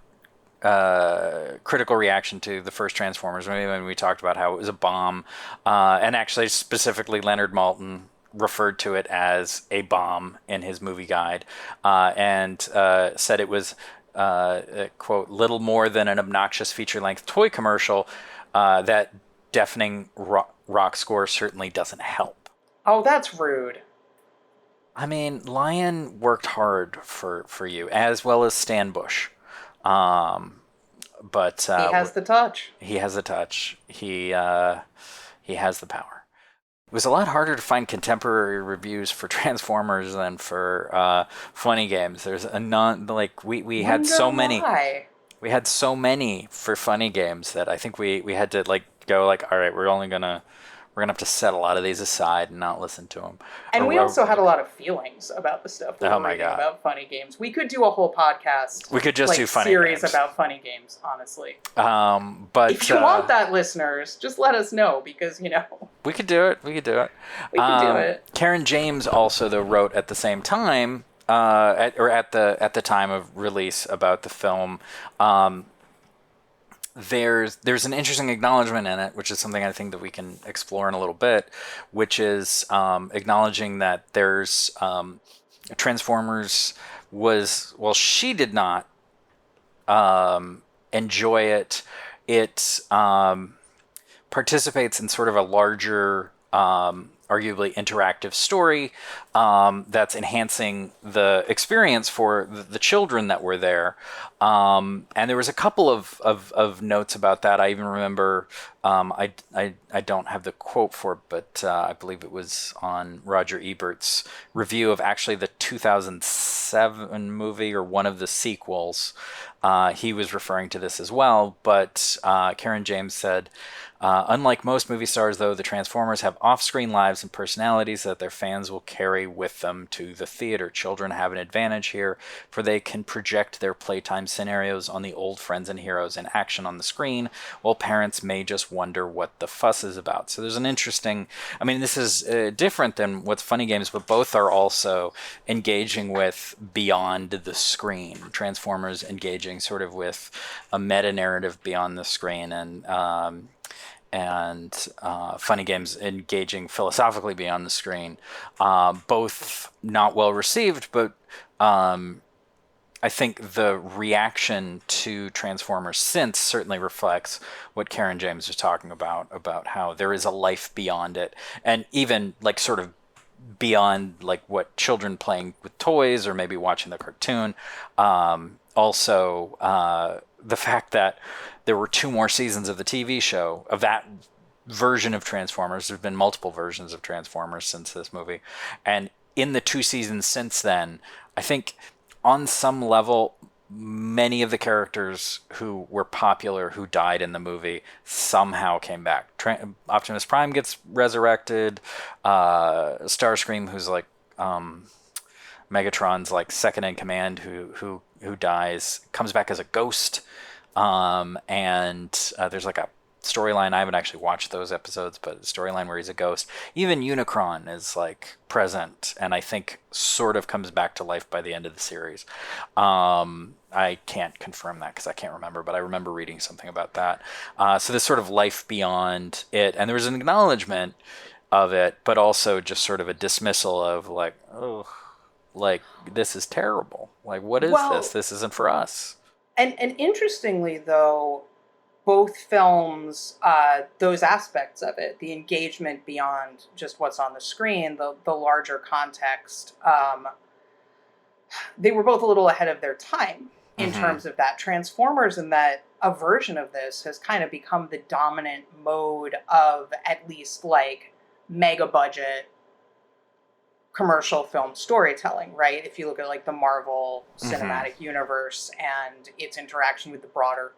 critical reaction to the first Transformers movie when we talked about how it was a bomb, and actually specifically Leonard Maltin referred to it as a bomb in his movie guide, and said it was quote, little more than an obnoxious feature-length toy commercial. That deafening rock score certainly doesn't help. Oh, that's rude. I mean, Lion worked hard for you, as well as Stan Bush. But he has the touch. He has the touch. He has the power. It was a lot harder to find contemporary reviews for Transformers than for Funny Games. There's we had so many. Why? We had so many for Funny Games that I think we had to go all right, we're gonna have to set a lot of these aside and not listen to them. And we also had a lot of feelings about the stuff we were reading about Funny Games. We could do a whole podcast. We could just do Funny series Games. About Funny Games, honestly. But if you want that, listeners, just let us know because we could do it. We could do it. Karen James also though wrote at the same time, at the time of release about the film. There's an interesting acknowledgement in it, which is something I think that we can explore in a little bit, which is acknowledging that there's Transformers was, well, she did not enjoy it. It participates in sort of a larger, arguably interactive story that's enhancing the experience for the children that were there. And there was a couple of notes about that. I even remember, I don't have the quote for it, but I believe it was on Roger Ebert's review of actually the 2007 movie or one of the sequels. He was referring to this as well, but Karen James said, unlike most movie stars, though, the Transformers have off-screen lives and personalities that their fans will carry with them to the theater. Children have an advantage here, for they can project their playtime scenarios on the old friends and heroes in action on the screen, while parents may just wonder what the fuss is about. So there's an interesting... I mean, this is different than what's Funny Games, but both are also engaging with beyond the screen. Transformers engaging sort of with a meta-narrative beyond the screen, and and Funny Games engaging philosophically beyond the screen, both not well received, but I think the reaction to Transformers since certainly reflects what Karen James was talking about how there is a life beyond it, and even like sort of beyond like what children playing with toys or maybe watching the cartoon. Also, the fact that there were 2 more seasons of the TV show of that version of Transformers. There's been multiple versions of Transformers since this movie, and in the 2 seasons since then, I think on some level, many of the characters who were popular, who died in the movie, somehow came back. Optimus Prime gets resurrected. Starscream, who's like Megatron's like second in command, who dies, comes back as a ghost. And there's like a storyline. I haven't actually watched those episodes, but a storyline where he's a ghost. Even Unicron is like present, and I think sort of comes back to life by the end of the series. I can't confirm that because I can't remember, but I remember reading something about that. So this sort of life beyond it, and there was an acknowledgement of it, but also just sort of a dismissal of like, oh, like this is terrible. Like, what is this? This isn't for us. And interestingly, though, both films, those aspects of it, the engagement beyond just what's on the screen, the larger context, they were both a little ahead of their time in terms of that. Transformers, and that a version of this has kind of become the dominant mode of at least like mega budget commercial film storytelling, right? If you look at like the Marvel Cinematic Universe and its interaction with the broader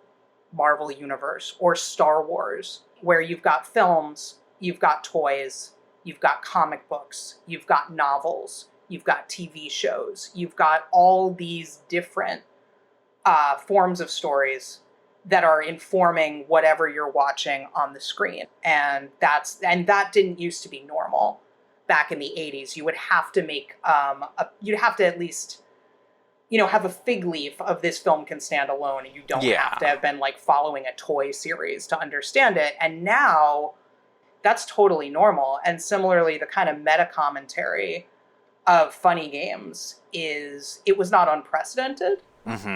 Marvel Universe, or Star Wars, where you've got films, you've got toys, you've got comic books, you've got novels, you've got TV shows, you've got all these different forms of stories that are informing whatever you're watching on the screen. And that didn't used to be normal. Back in the 80s, you would have to make you'd have to at least, have a fig leaf of this film can stand alone, and you don't have to have been like following a toy series to understand it. And now that's totally normal. And similarly, the kind of meta commentary of Funny Games it was not unprecedented,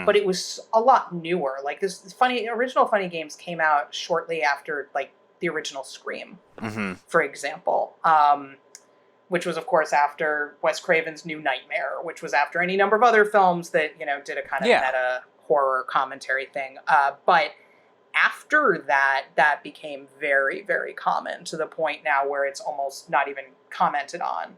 but it was a lot newer. Like this original Funny Games came out shortly after like the original Scream, for example. Which was, of course, after Wes Craven's New Nightmare, which was after any number of other films that, did a kind of meta horror commentary thing. But after that became very, very common, to the point now where it's almost not even commented on.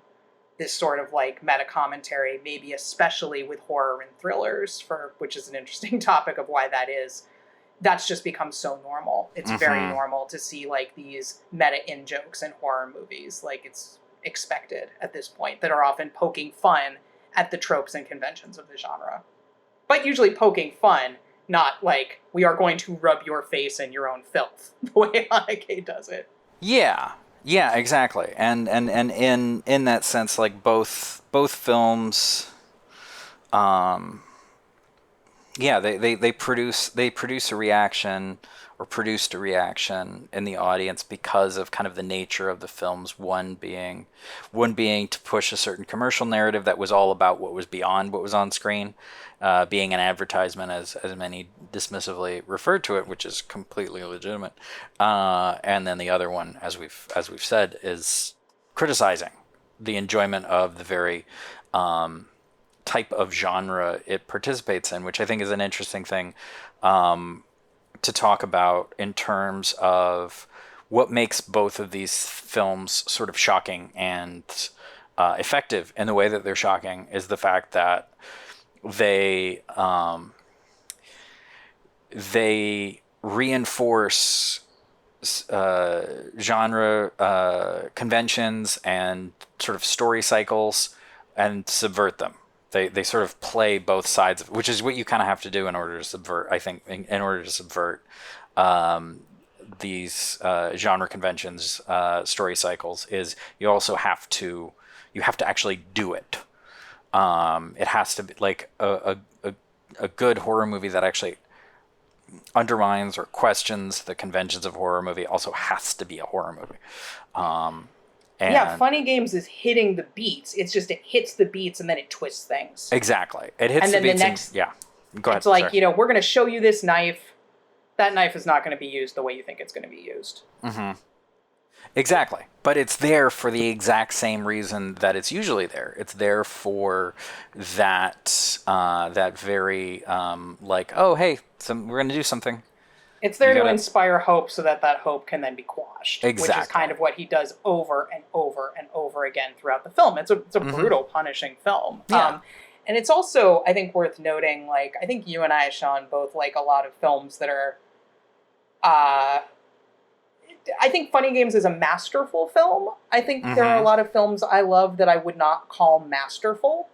This sort of like meta commentary, maybe especially with horror and thrillers, which is an interesting topic of why that is. That's just become so normal. It's very normal to see like these meta in-jokes in horror movies. Like it's expected at this point, that are often poking fun at the tropes and conventions of the genre. But usually poking fun, not like, we are going to rub your face in your own filth, the way Haneke does it. Yeah, exactly. And in that sense, like both films, they produce a reaction, or produced a reaction in the audience because of kind of the nature of the films. One being to push a certain commercial narrative that was all about what was beyond what was on screen, being an advertisement, as many dismissively referred to it, which is completely legitimate. And then the other one, as we've said, is criticizing the enjoyment of the very type of genre it participates in, which I think is an interesting thing to talk about in terms of what makes both of these films sort of shocking and effective in the way that they're shocking is the fact that they reinforce genre conventions and sort of story cycles and subvert them. They sort of play both sides, which is what you kind of have to do in order to subvert, I think, in order to subvert these genre conventions, story cycles, is you also have to actually do it. It has to be like a good horror movie that actually undermines or questions the conventions of a horror movie also has to be a horror movie. And yeah, Funny Games is hitting the beats. It's just it hits the beats and then it twists things. Exactly. It hits and then the beats. The next, yeah. Go ahead. It's like, sorry. we're going to show you this knife. That knife is not going to be used the way you think it's going to be used. Mm-hmm. Exactly. But it's there for the exact same reason that it's usually there. It's there for that very, oh, hey, we're going to do something. It's there to inspire hope so that hope can then be quashed. Exactly. Which is kind of what he does over and over and over again throughout the film. It's a brutal, punishing film. Yeah. And it's also, I think, worth noting, I think you and I, Sean, both like a lot of films that are... I think Funny Games is a masterful film. I think there are a lot of films I love that I would not call masterful.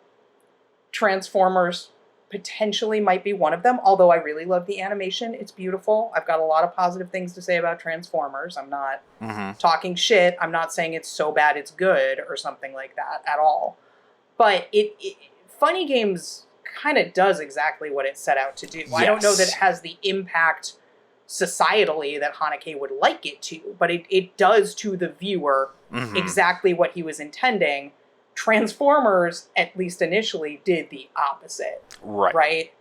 Transformers potentially might be one of them, although I really love the animation. It's beautiful. I've got a lot of positive things to say about Transformers. I'm not talking shit. I'm not saying it's so bad it's good or something like that at all. But Funny Games kind of does exactly what it set out to do. Yes. I don't know that it has the impact societally that Haneke would like it to, but it does to the viewer exactly what he was intending. Transformers, at least initially, did the opposite. Right?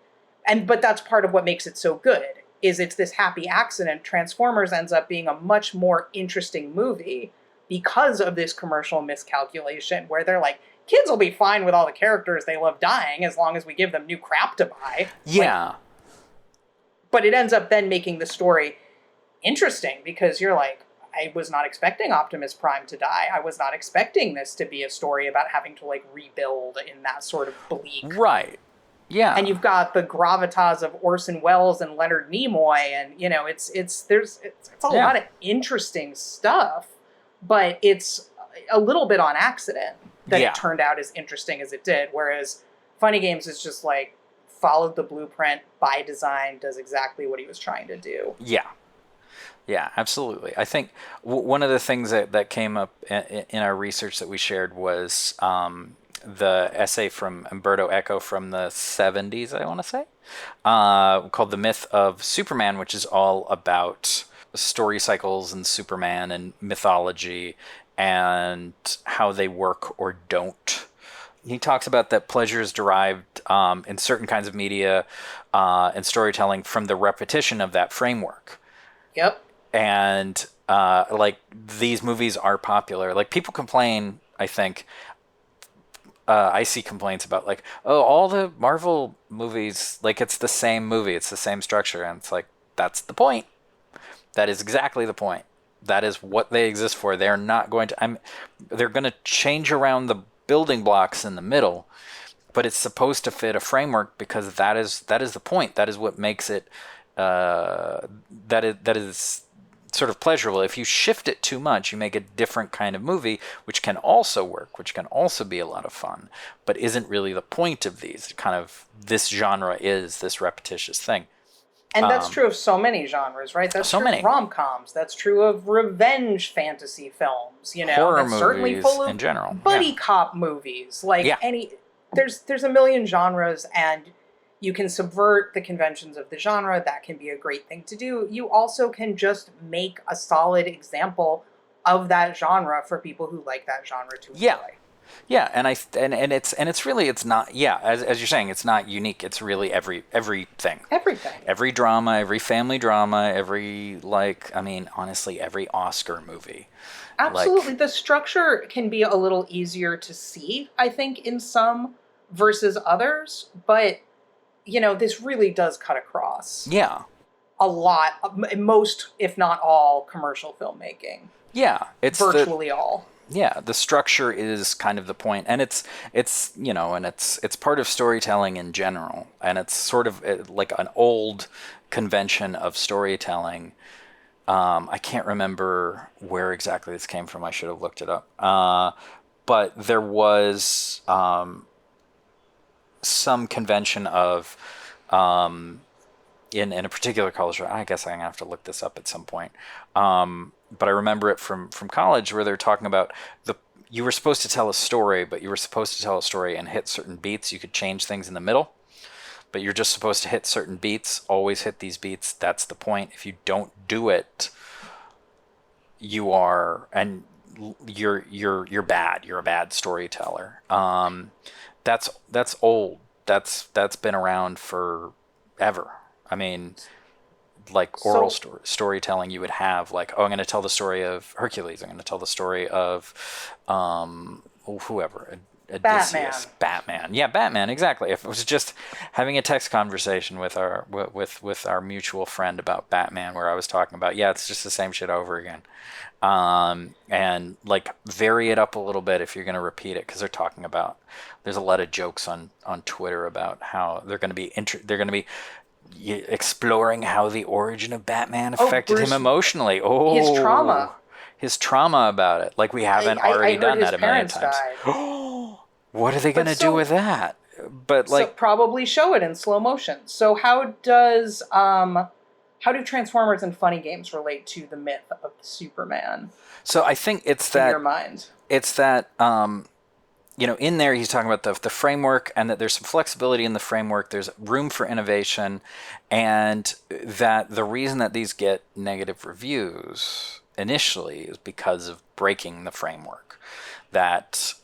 But that's part of what makes it so good, is it's this happy accident. Transformers ends up being a much more interesting movie because of this commercial miscalculation, where they're like, kids will be fine with all the characters they love dying as long as we give them new crap to buy. Yeah. But it ends up then making the story interesting, because you're like, I was not expecting Optimus Prime to die. I was not expecting this to be a story about having to rebuild in that sort of bleak. Right. Yeah. And you've got the gravitas of Orson Welles and Leonard Nimoy, and it's a lot of interesting stuff, but it's a little bit on accident that it turned out as interesting as it did. Whereas Funny Games is just followed the blueprint by design, does exactly what he was trying to do. Yeah. Yeah, absolutely. I think one of the things that came up in our research that we shared was the essay from Umberto Eco from the 70s, I want to say, called The Myth of Superman, which is all about story cycles and Superman and mythology and how they work or don't. He talks about that pleasure is derived in certain kinds of media and storytelling from the repetition of that framework. Yep. And these movies are popular. People complain, I think, I see complaints about all the Marvel movies, it's the same movie, it's the same structure. And it's that's the point. That is exactly the point. That is what they exist for. They're not going to, they're going to change around the building blocks in the middle, but it's supposed to fit a framework, because that is the point. That is what makes it, that is sort of pleasurable. If you shift it too much, you make a different kind of movie, which can also work, which can also be a lot of fun, but isn't really the point of these. Kind of, this genre is this repetitious thing. And that's true of so many genres, right? That's true of rom-coms. That's true of revenge fantasy films. Horror that's movies certainly full of in general. Buddy cop movies. There's a million genres, and you can subvert the conventions of the genre. That can be a great thing to do. You also can just make a solid example of that genre for people who like that genre to enjoy. Yeah, and it's not, as you're saying, it's not unique. It's really everything. Every drama, every family drama, honestly, every Oscar movie. Absolutely. The structure can be a little easier to see, I think, in some versus others, but this really does cut across. Yeah. A lot, most, if not all, commercial filmmaking. Yeah, it's virtually all. Yeah, the structure is kind of the point, and it's part of storytelling in general, and it's sort of like an old convention of storytelling. I can't remember where exactly this came from. I should have looked it up. But there was some convention of in a particular culture. I guess I'm gonna have to look this up at some point. But I remember it from college, where they're talking about you were supposed to tell a story, but you were supposed to tell a story and hit certain beats. You could change things in the middle. but you're just supposed to hit certain beats, always hit these beats. That's the point. If you don't do it, you're bad. You're a bad storyteller. That's old. That's been around forever. I mean, like oral storytelling, you would have like, oh, I'm going to tell the story of Hercules. I'm going to tell the story of whoever. Odysseus, Batman. Yeah, Batman, exactly. If it was just having a text conversation with our mutual friend about Batman, where I was talking about, yeah, it's just the same shit over again. And like vary it up a little bit if you're going to repeat it, because they're talking about, there's a lot of jokes on Twitter about how they're going to be exploring how the origin of Batman affected him emotionally. Oh, his trauma about it. Like we haven't already done that a million times. What are they going to do with that? But like, so probably show it in slow motion. So how do Transformers and funny games relate to the myth of Superman? So I think it's that, in your mind, it's that in there he's talking about the framework, and that there's some flexibility in the framework. There's room for innovation, and that the reason that these get negative reviews initially is because of breaking the framework. That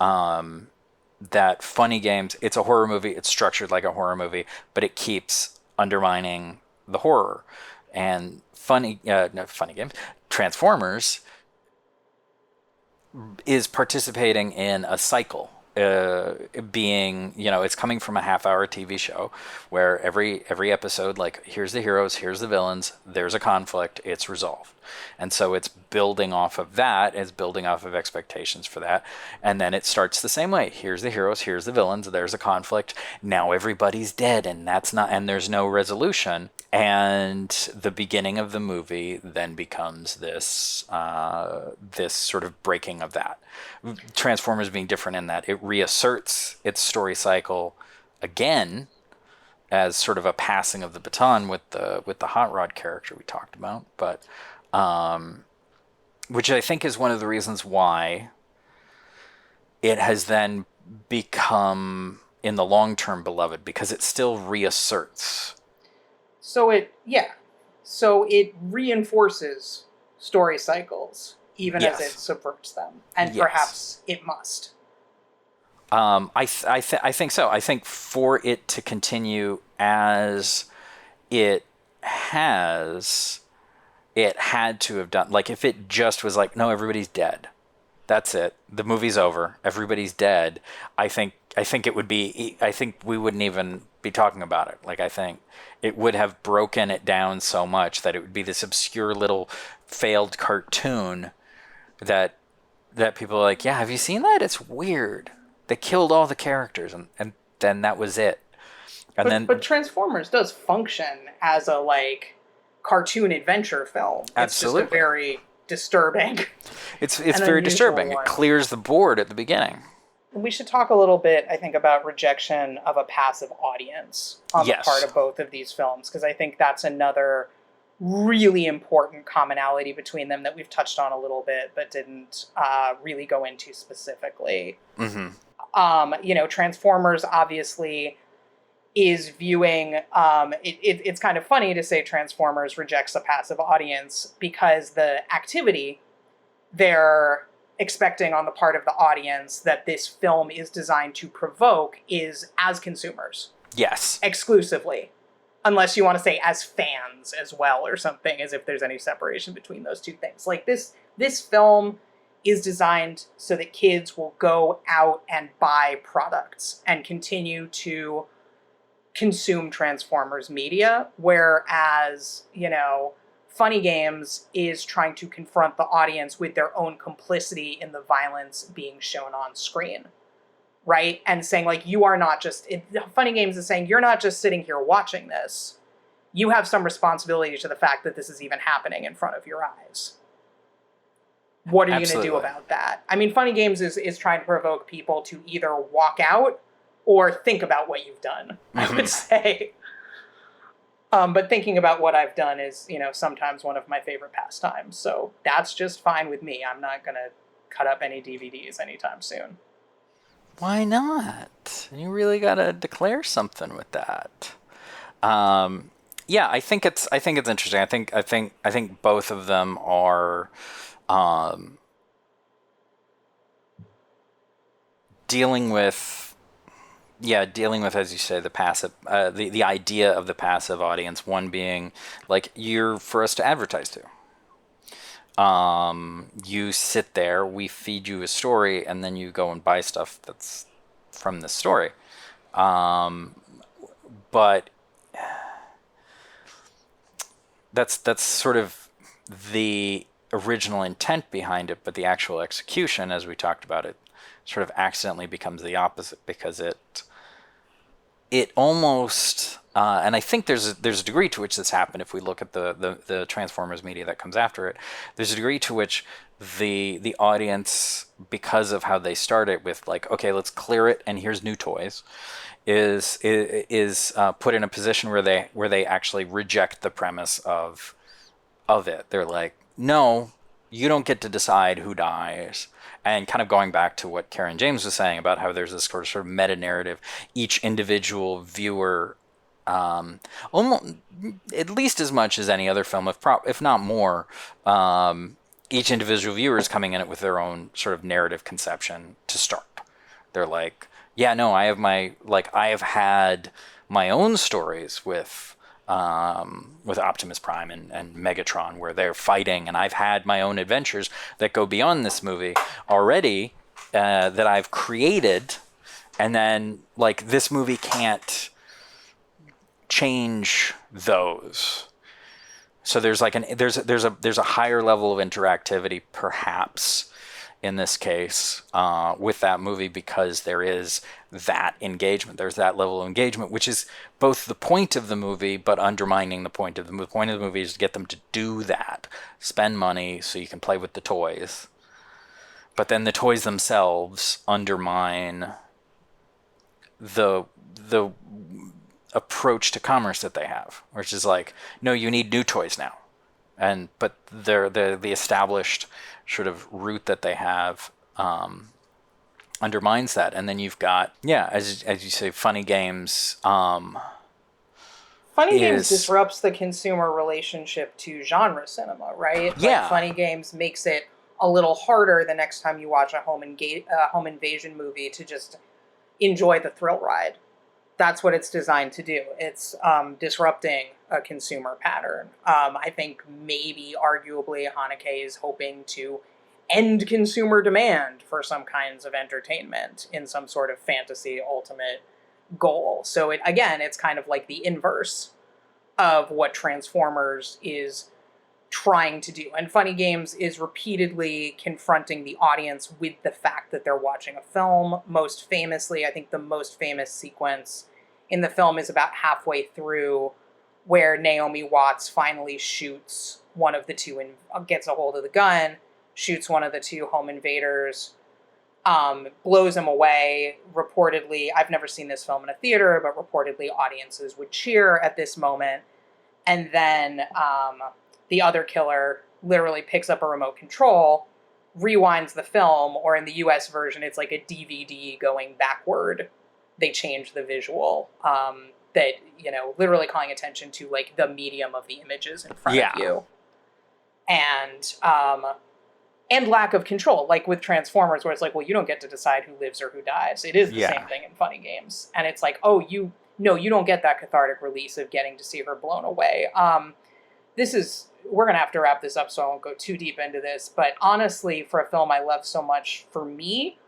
funny games, it's a horror movie, it's structured like a horror movie, but it keeps undermining the horror. And funny games, Transformers is participating in a cycle. Being, it's coming from a half-hour TV show where every episode, like, here's the heroes, here's the villains, there's a conflict, it's resolved. And so it's building off of that, it's building off of expectations for that, and then it starts the same way. Here's the heroes, here's the villains, there's a conflict, now everybody's dead, and there's no resolution. And the beginning of the movie then becomes this sort of breaking of that. Transformers being different in that it reasserts its story cycle again as sort of a passing of the baton with the Hot Rod character we talked about, but which I think is one of the reasons why it has then become in the long term beloved, because it still reasserts. So it reinforces story cycles, even as it subverts them, and perhaps it must. I think so. I think for it to continue as it has, it had to have done. Like if it just was like, no, everybody's dead, that's it, the movie's over, everybody's dead. I think it would be. I think we wouldn't even be talking about it. Like I think it would have broken it down so much that it would be this obscure little failed cartoon that people are like, yeah, have you seen that? It's weird. They killed all the characters and then that was it. But Transformers does function as a like cartoon adventure film. Absolutely. It's just a very disturbing. It's very disturbing. One. It clears the board at the beginning. We should talk a little bit, I think, about rejection of a passive audience on the part of both of these films, because I think that's another really important commonality between them that we've touched on a little bit, but didn't really go into specifically. Mm-hmm. Transformers obviously is viewing, it's kind of funny to say Transformers rejects a passive audience, because the activity they're expecting on the part of the audience that this film is designed to provoke is as consumers. Yes. Exclusively. Unless you want to say as fans as well or something, as if there's any separation between those two things. Like this film is designed so that kids will go out and buy products and continue to consume Transformers media, whereas, Funny Games is trying to confront the audience with their own complicity in the violence being shown on screen, right? And saying, like, you are not just... Funny Games is saying, you're not just sitting here watching this. You have some responsibility to the fact that this is even happening in front of your eyes. What are you going to do about that? I mean, Funny Games is trying to provoke people to either walk out or think about what you've done, I would say. But thinking about what I've done is, sometimes one of my favorite pastimes. So that's just fine with me. I'm not going to cut up any DVDs anytime soon. Why not? You really got to declare something with that. Yeah, I think it's interesting. I think both of them are dealing with, as you say, the passive, the idea of the passive audience. One being like, you're for us to advertise to. You sit there, we feed you a story, and then you go and buy stuff that's from the story. But that's sort of the original intent behind it, but the actual execution, as we talked about, it sort of accidentally becomes the opposite, because it almost, and I think there's a degree to which this happened. If we look at the Transformers media that comes after it, there's a degree to which the audience, because of how they start it with like, okay, let's clear it and here's new toys, is put in a position where they actually reject the premise of it. They're like, no, you don't get to decide who dies. And kind of going back to what Karen James was saying about how there's this sort of meta narrative, each individual viewer, almost at least as much as any other film, if not more, each individual viewer is coming in it with their own sort of narrative conception to start. They're like, yeah, no, I have had my own stories with Optimus Prime and Megatron, where they're fighting, and I've had my own adventures that go beyond this movie already, that I've created, and then like this movie can't change those. So there's like there's a higher level of interactivity, perhaps, in this case, with that movie, because there is that engagement. There's that level of engagement, which is both the point of the movie, but undermining the point of the movie. The point of the movie is to get them to do that. Spend money so you can play with the toys. But then the toys themselves undermine the approach to commerce that they have, which is like, no, you need new toys now. But the established sort of route that they have undermines that. And then you've got, as you say, Funny Games. Funny Games disrupts the consumer relationship to genre cinema, right? Yeah. Like, Funny Games makes it a little harder the next time you watch a home invasion movie to just enjoy the thrill ride. That's what it's designed to do. It's disrupting a consumer pattern. I think maybe, arguably, Haneke is hoping to end consumer demand for some kinds of entertainment in some sort of fantasy ultimate goal. So it's kind of like the inverse of what Transformers is trying to do. And Funny Games is repeatedly confronting the audience with the fact that they're watching a film. Most famously, I think the most famous sequence in the film is about halfway through, where Naomi Watts finally shoots one of the two and gets a hold of the gun, shoots one of the two home invaders, blows him away. Reportedly, I've never seen this film in a theater, but reportedly audiences would cheer at this moment. And then the other killer literally picks up a remote control, rewinds the film, or in the US version, it's like a DVD going backward. They change the visual, that, literally calling attention to like the medium of the images in front of you. And lack of control, like with Transformers, where it's like, well, you don't get to decide who lives or who dies. It is the same thing in Funny Games. And it's like, oh, you don't get that cathartic release of getting to see her blown away. We're going to have to wrap this up, so I won't go too deep into this. But honestly, for a film I love so much, for me,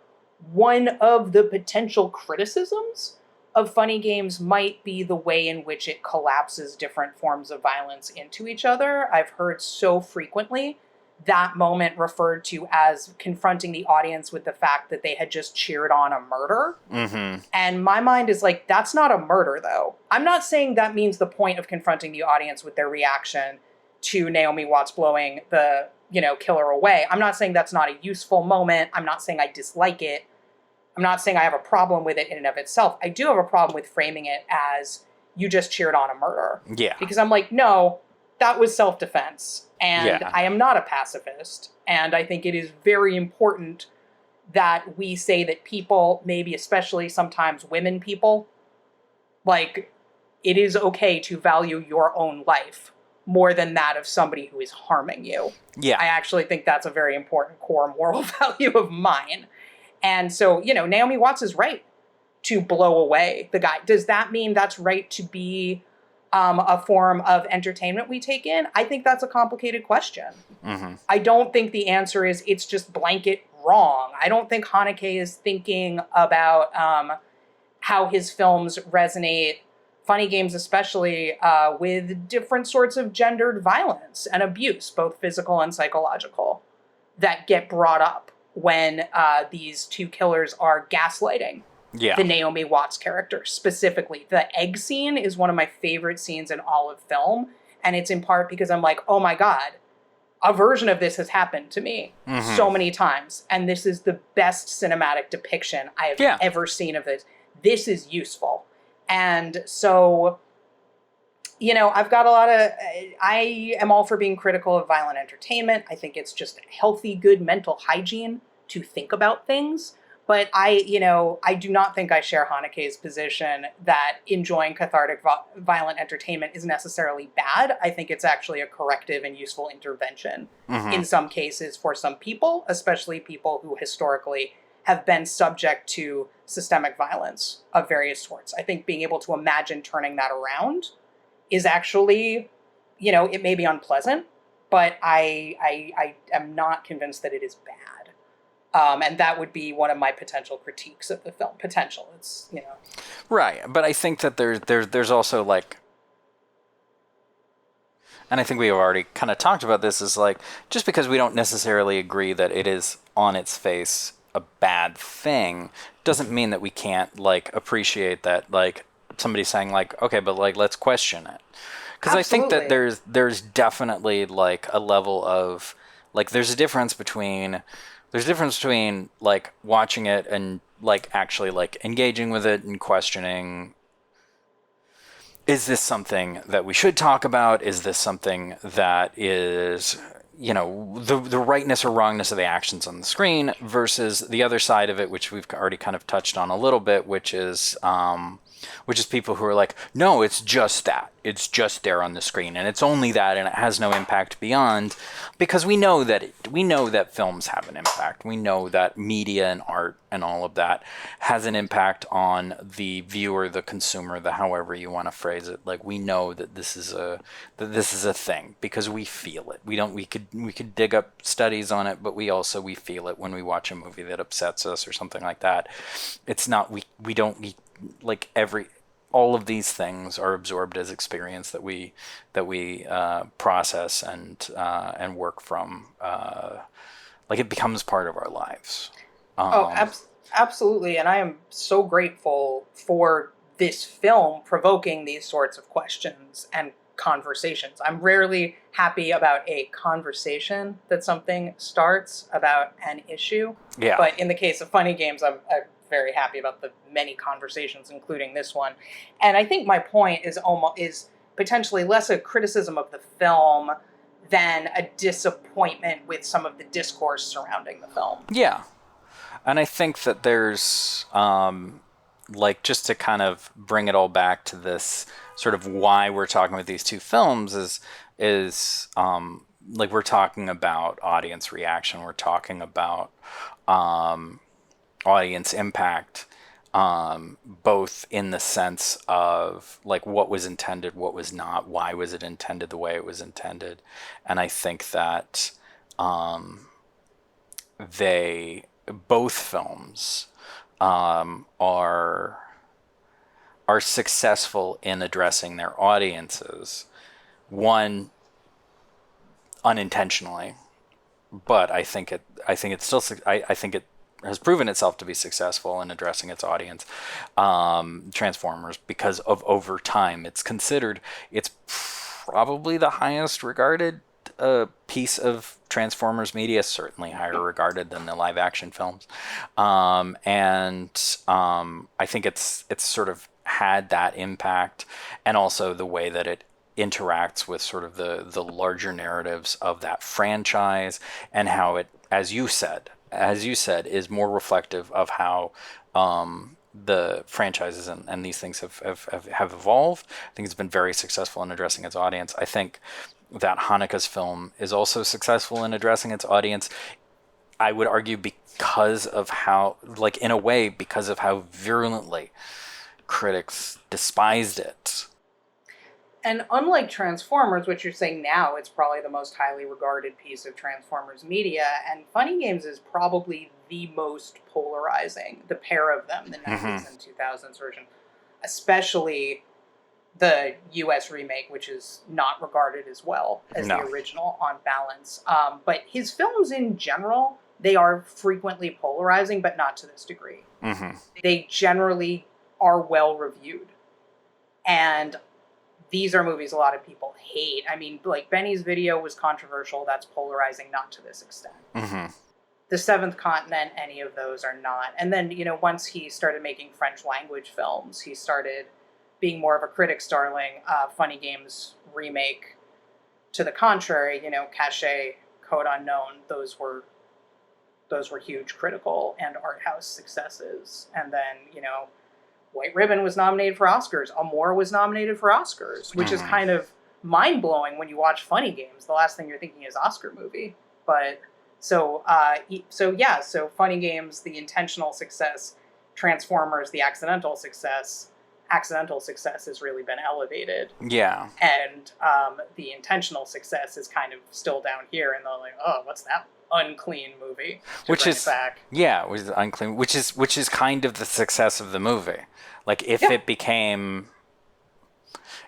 one of the potential criticisms of Funny Games might be the way in which it collapses different forms of violence into each other. I've heard so frequently that moment referred to as confronting the audience with the fact that they had just cheered on a murder. Mm-hmm. And my mind is like, that's not a murder, though. I'm not saying that means the point of confronting the audience with their reaction to Naomi Watts blowing the, killer away. I'm not saying that's not a useful moment. I'm not saying I dislike it. I'm not saying I have a problem with it in and of itself. I do have a problem with framing it as you just cheered on a murder. Yeah. Because I'm like, no, that was self-defense. And I am not a pacifist. And I think it is very important that we say that people, maybe especially sometimes women people, like, it is okay to value your own life more than that of somebody who is harming you. Yeah. I actually think that's a very important core moral value of mine. And so, you know, Naomi Watts is right to blow away the guy. Does that mean that's right to be a form of entertainment we take in? I think that's a complicated question. Mm-hmm. I don't think the answer is it's just blanket wrong. I don't think Haneke is thinking about how his films resonate, Funny Games especially, with different sorts of gendered violence and abuse, both physical and psychological, that get brought up when these two killers are gaslighting the Naomi Watts character. Specifically, the egg scene is one of my favorite scenes in all of film, and it's in part because I'm like, oh my God, a version of this has happened to me so many times, and this is the best cinematic depiction I have ever seen of this. This is useful. And so, you know, I've got I am all for being critical of violent entertainment. I think it's just healthy, good mental hygiene to think about things. But I do not think I share Haneke's position that enjoying cathartic violent entertainment is necessarily bad. I think it's actually a corrective and useful intervention in some cases for some people, especially people who historically have been subject to systemic violence of various sorts. I think being able to imagine turning that around is actually, you know, it may be unpleasant, but I am not convinced that it is bad. And that would be one of my potential critiques of the film. Potential, it's, you know. Right, but I think that there's also, like, and I think we have already kind of talked about this, is like, just because we don't necessarily agree that it is on its face a bad thing doesn't mean that we can't, like, appreciate that, like, somebody saying, like, okay, but, like, let's question it. Because I think that there's definitely, like, a level of, like, there's a difference between like watching it and, like, actually, like, engaging with it and questioning, is this something that we should talk about? Is this something that is, you know, the rightness or wrongness of the actions on the screen, versus the other side of it, which we've already kind of touched on a little bit, which is people who are like, no, it's just that. It's just there on the screen, and it's only that, and it has no impact beyond, because we know that films have an impact. We know that media and art and all of that has an impact on the viewer, the consumer, the however you want to phrase it. Like, we know that this is a thing because we feel it. We could dig up studies on it, but we feel it when we watch a movie that upsets us or something like that. It's not all of these things are absorbed as experience that we process and work from. Like, it becomes part of our lives. Absolutely. And I am so grateful for this film provoking these sorts of questions and conversations. I'm rarely happy about a conversation that something starts about an issue. Yeah. But in the case of Funny Games, I'm very happy about the many conversations, including this one. And I think my point is potentially less a criticism of the film than a disappointment with some of the discourse surrounding the film. Yeah. And I think that there's, like, just to kind of bring it all back to this sort of why we're talking about these two films is like, we're talking about audience reaction. We're talking about audience impact, both in the sense of, like, what was intended, what was not, why was it intended the way it was intended. And I think that both films are successful in addressing their audiences, one unintentionally, but I think it has proven itself to be successful in addressing its audience, Transformers, because of, over time, it's probably the highest regarded piece of Transformers media, certainly higher regarded than the live action films. And I think it's sort of had that impact, and also the way that it interacts with sort of the larger narratives of that franchise, and how it, as you said, is more reflective of how the franchises and these things have evolved. I think it's been very successful in addressing its audience. I think that Haneke's film is also successful in addressing its audience. I would argue because of how, like, in a way, because of how virulently critics despised it. And unlike Transformers, which you're saying now, it's probably the most highly regarded piece of Transformers media, and Funny Games is probably the most polarizing, the pair of them, the 90s and 2000s version, especially the US remake, which is not regarded as well as the original on balance. But his films in general, they are frequently polarizing, but not to this degree. They generally are well reviewed. And these are movies a lot of people hate. I mean, like, Benny's Video was controversial. That's polarizing, not to this extent. The Seventh Continent, any of those are not. And then, you know, once he started making French language films, he started being more of a critic's darling. Funny Games remake, to the contrary, you know, Cachet, Code Unknown, those were huge critical and art house successes. And then, you know, White Ribbon was nominated for Oscars. Amore was nominated for Oscars, which is kind of mind-blowing when you watch Funny Games. The last thing you're thinking is Oscar movie. But so Funny Games, the intentional success, Transformers, the accidental success has really been elevated. Yeah. And the intentional success is kind of still down here, and they're like, oh, what's that unclean movie? Which is unclean, which is kind of the success of the movie. Like, if it became,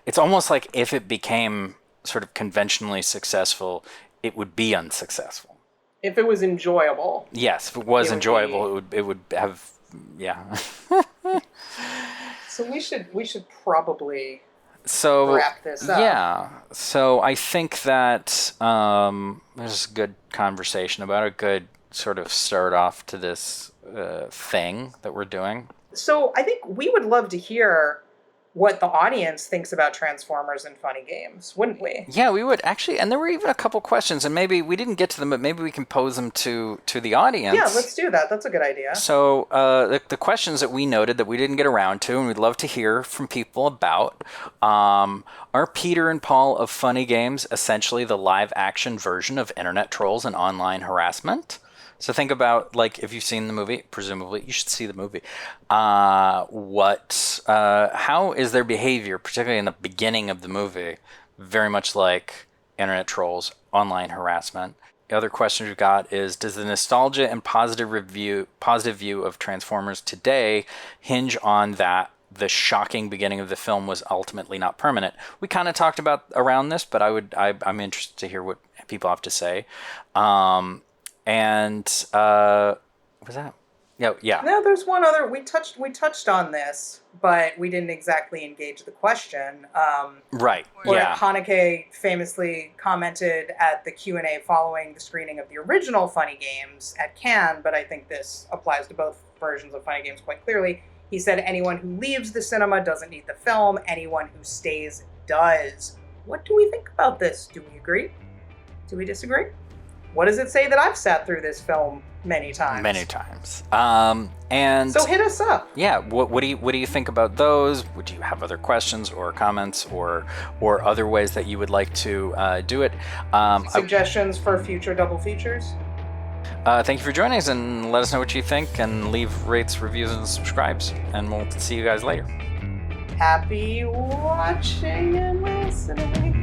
it's almost like if it became sort of conventionally successul, it would be unsuccessful. If it was enjoyable. Yes, if it was enjoyable, it would have, yeah. So we should probably wrap this up. Yeah. So I think that there's a good conversation about it, a good sort of start off to this thing that we're doing. So I think we would love to hear what the audience thinks about Transformers and Funny Games, wouldn't we? Yeah, we would actually. And there were even a couple questions, and maybe we didn't get to them, but maybe we can pose them to the audience. Yeah, let's do that. That's a good idea. So the questions that we noted that we didn't get around to, and we'd love to hear from people about, are Peter and Paul of Funny Games essentially the live-action version of internet trolls and online harassment? So think about, like, if you've seen the movie, presumably you should see the movie. How is their behavior, particularly in the beginning of the movie, very much like internet trolls, online harassment? The other question we've got is, does the nostalgia and positive view of Transformers today hinge on that the shocking beginning of the film was ultimately not permanent? We kind of talked about around this, but I'm interested to hear what people have to say. And was that? Yeah. No, there's one other. We touched on this, but we didn't exactly engage the question. Right. Where Haneke famously commented at the Q&A following the screening of the original Funny Games at Cannes, but I think this applies to both versions of Funny Games quite clearly. He said, anyone who leaves the cinema doesn't need the film. Anyone who stays does. What do we think about this? Do we agree? Do we disagree? What does it say that I've sat through this film many times? Many times. And so hit us up. Yeah. What do you think about those? Would you have other questions or comments or other ways that you would like to do it? Suggestions for future double features? Thank you for joining us, and let us know what you think, and leave rates, reviews, and subscribes. And we'll see you guys later. Happy watching and listening.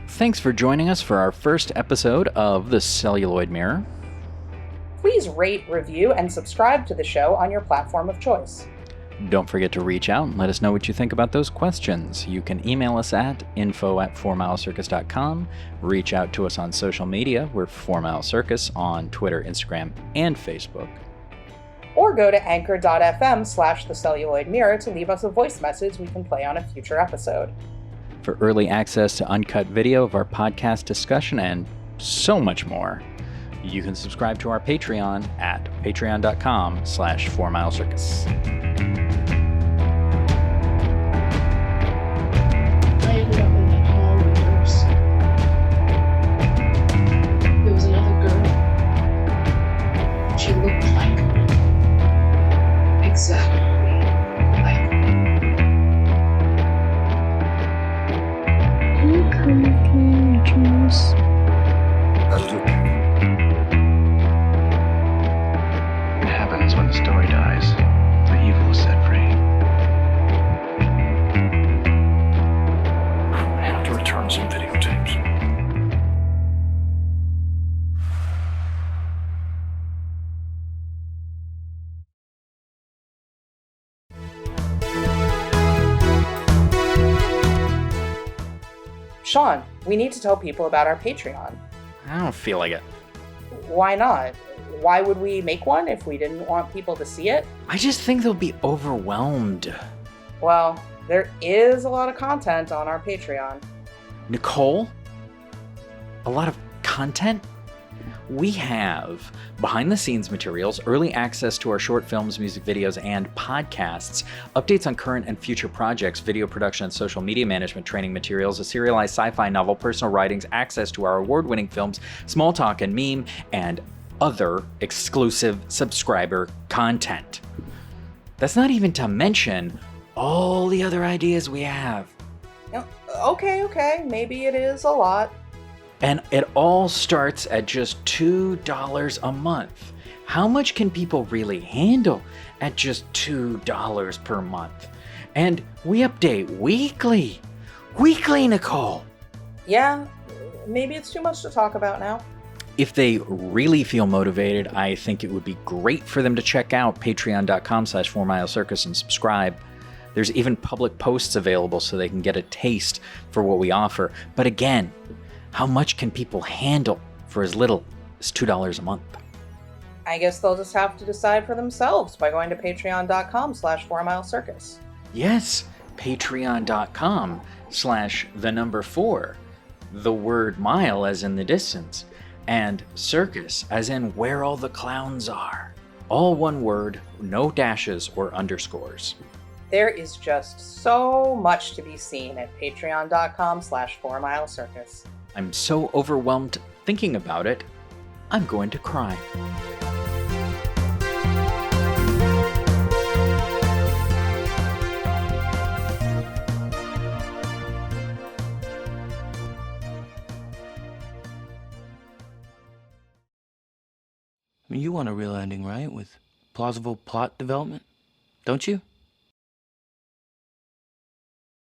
Thanks for joining us for our first episode of the Celluloid Mirror. Please rate, review, and subscribe to the show on your platform of choice. Don't forget to reach out and let us know what you think about those questions. You can email us at info@4milecircus.com, reach out to us on social media. We're 4 Mile Circus on Twitter, Instagram, and Facebook. Or go to anchor.fm/the Celluloid Mirror to leave us a voice message we can play on a future episode. For early access to uncut video of our podcast discussion and so much more, you can subscribe to our Patreon at patreon.com/4milecircus. I ended up in that hall with nurse. There was another girl. exactly like What happens when the story dies? The evil is set free. I have to return some videotapes. Sean, we need to tell people about our Patreon. I don't feel like it. Why not? Why would we make one if we didn't want people to see it? I just think they'll be overwhelmed. Well, there is a lot of content on our Patreon. Nicole? A lot of content? We have behind-the-scenes materials, early access to our short films, music videos, and podcasts, updates on current and future projects, video production and social media management training materials, a serialized sci-fi novel, personal writings, access to our award-winning films, small talk and meme, and other exclusive subscriber content. That's not even to mention all the other ideas we have. Okay, maybe it is a lot. And it all starts at just $2 a month. How much can people really handle at just $2 per month? And we update weekly. Weekly, Nicole. Yeah, maybe it's too much to talk about now. If they really feel motivated, I think it would be great for them to check out patreon.com/4milescircus and subscribe. There's even public posts available so they can get a taste for what we offer. But again, how much can people handle for as little as $2 a month? I guess they'll just have to decide for themselves by going to patreon.com/4milescircus. Yes, patreon.com/4, the word mile as in the distance, and circus as in where all the clowns are. All one word, no dashes or underscores. There is just so much to be seen at patreon.com/4milescircus. I'm so overwhelmed thinking about it, I'm going to cry. I mean, you want a real ending, right? With plausible plot development, don't you?